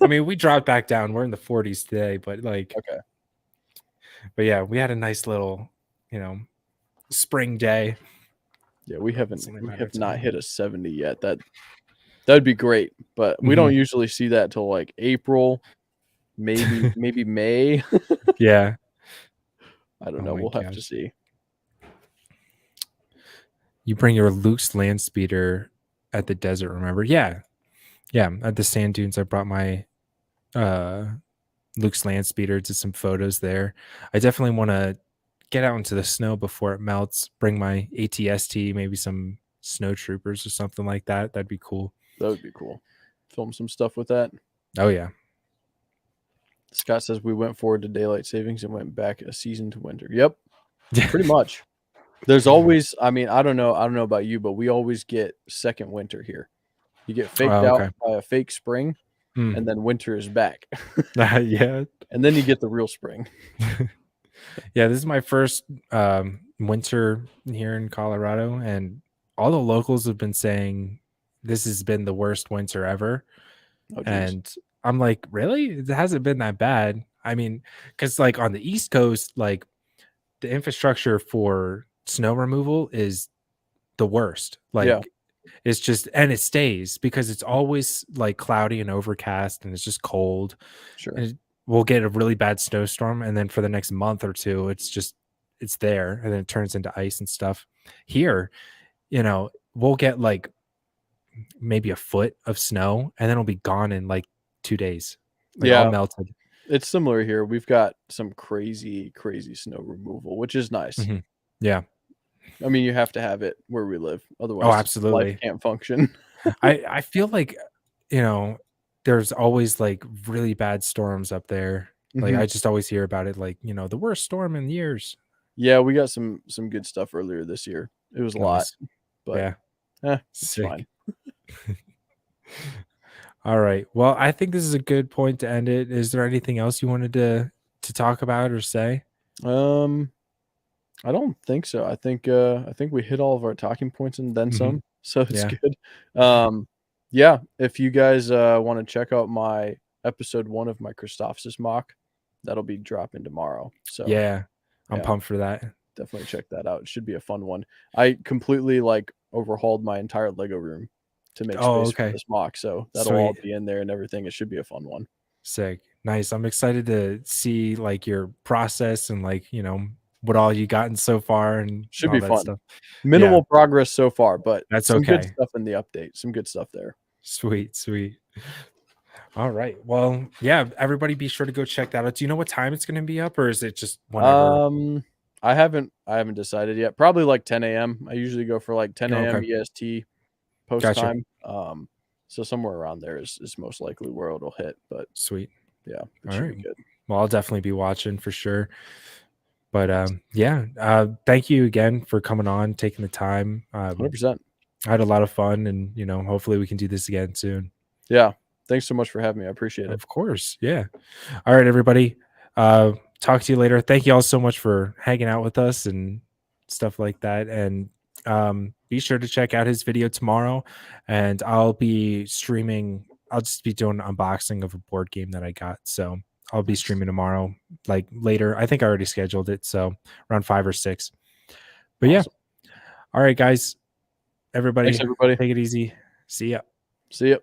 I mean, we dropped back down. We're in the 40s today, but like, okay. But yeah, we had a nice little, spring day. Yeah, we have not hit a 70 yet. That'd be great, but we don't usually see that till like April, maybe May. Yeah. I don't know. We'll have to see. You bring your Luke's land speeder at the desert, remember? Yeah. Yeah. At the sand dunes, I brought my Luke's land speeder, did some photos there. I definitely want to get out into the snow before it melts, bring my ATST, maybe some snow troopers or something like that. That'd be cool. That would be cool. Film some stuff with that. Oh yeah. Scott says we went forward to daylight savings and went back a season to winter. Yep. Pretty much. There's always, I mean, I don't know about you, but we always get second winter here. You get faked out by a fake spring, and then winter is back. Yeah. And then you get the real spring. Yeah, this is my first winter here in Colorado, and all the locals have been saying this has been the worst winter ever. Oh, and I'm like, really? It hasn't been that bad. I mean, because like on the East Coast, like the infrastructure for snow removal is the worst. Like it's just, and it stays because it's always like cloudy and overcast and it's just cold. Sure. And we'll get a really bad snowstorm, and then for the next month or two, it's there, and then it turns into ice and stuff. Here, we'll get like maybe a foot of snow, and then it'll be gone in like 2 days. Like all melted. It's similar here. We've got some crazy snow removal, which is nice. Yeah. I mean, you have to have it where we live. Otherwise, absolutely. Life can't function. I feel like, there's always like really bad storms up there. Like I just always hear about it, like, the worst storm in years. Yeah, we got some good stuff earlier this year. It was a lot, but it's fine. All right. Well, I think this is a good point to end it. Is there anything else you wanted to talk about or say? I don't think so. I think we hit all of our talking points and then some, so it's Yeah. good. Yeah, if you guys want to check out my episode 1 of my Christophsis mock, that'll be dropping tomorrow. So Yeah. I'm yeah, pumped for that. definitely check that out. It should be a fun one. I completely like overhauled my entire Lego room to make Oh, space for okay. this mock, so that'll all Sweet. be in there and everything. It should be a fun one. Sick. Nice. I'm excited to see like your process and like, what all you gotten so far and Should all be that fun. stuff. Yeah, Minimal progress so far, but that's some good okay. stuff in the update. Some good stuff there. Sweet, sweet. All right. Well, yeah, everybody be sure to go check that out. Do you know what time it's going to be up, or is it just whenever? I haven't decided yet. Probably like 10 a.m. I usually go for like 10 Oh, a.m. okay. EST post Gotcha. time. So somewhere around there is most likely where it'll hit. But Sweet. yeah, it All should right. be good. Well, I'll definitely be watching for sure. But yeah, thank you again for coming on, taking the time. 100%. I had a lot of fun, and hopefully we can do this again soon. Yeah. Thanks so much for having me. I appreciate it. Of course. Yeah. All right, everybody. Talk to you later. Thank you all so much for hanging out with us and stuff like that. And be sure to check out his video tomorrow. And I'll be streaming. I'll just be doing an unboxing of a board game that I got. So I'll be Nice. streaming tomorrow, like later. I think I already scheduled it. So around 5 or 6. But Awesome. yeah. All right, guys. Everybody, Thanks, everybody. take it easy. See ya. See ya.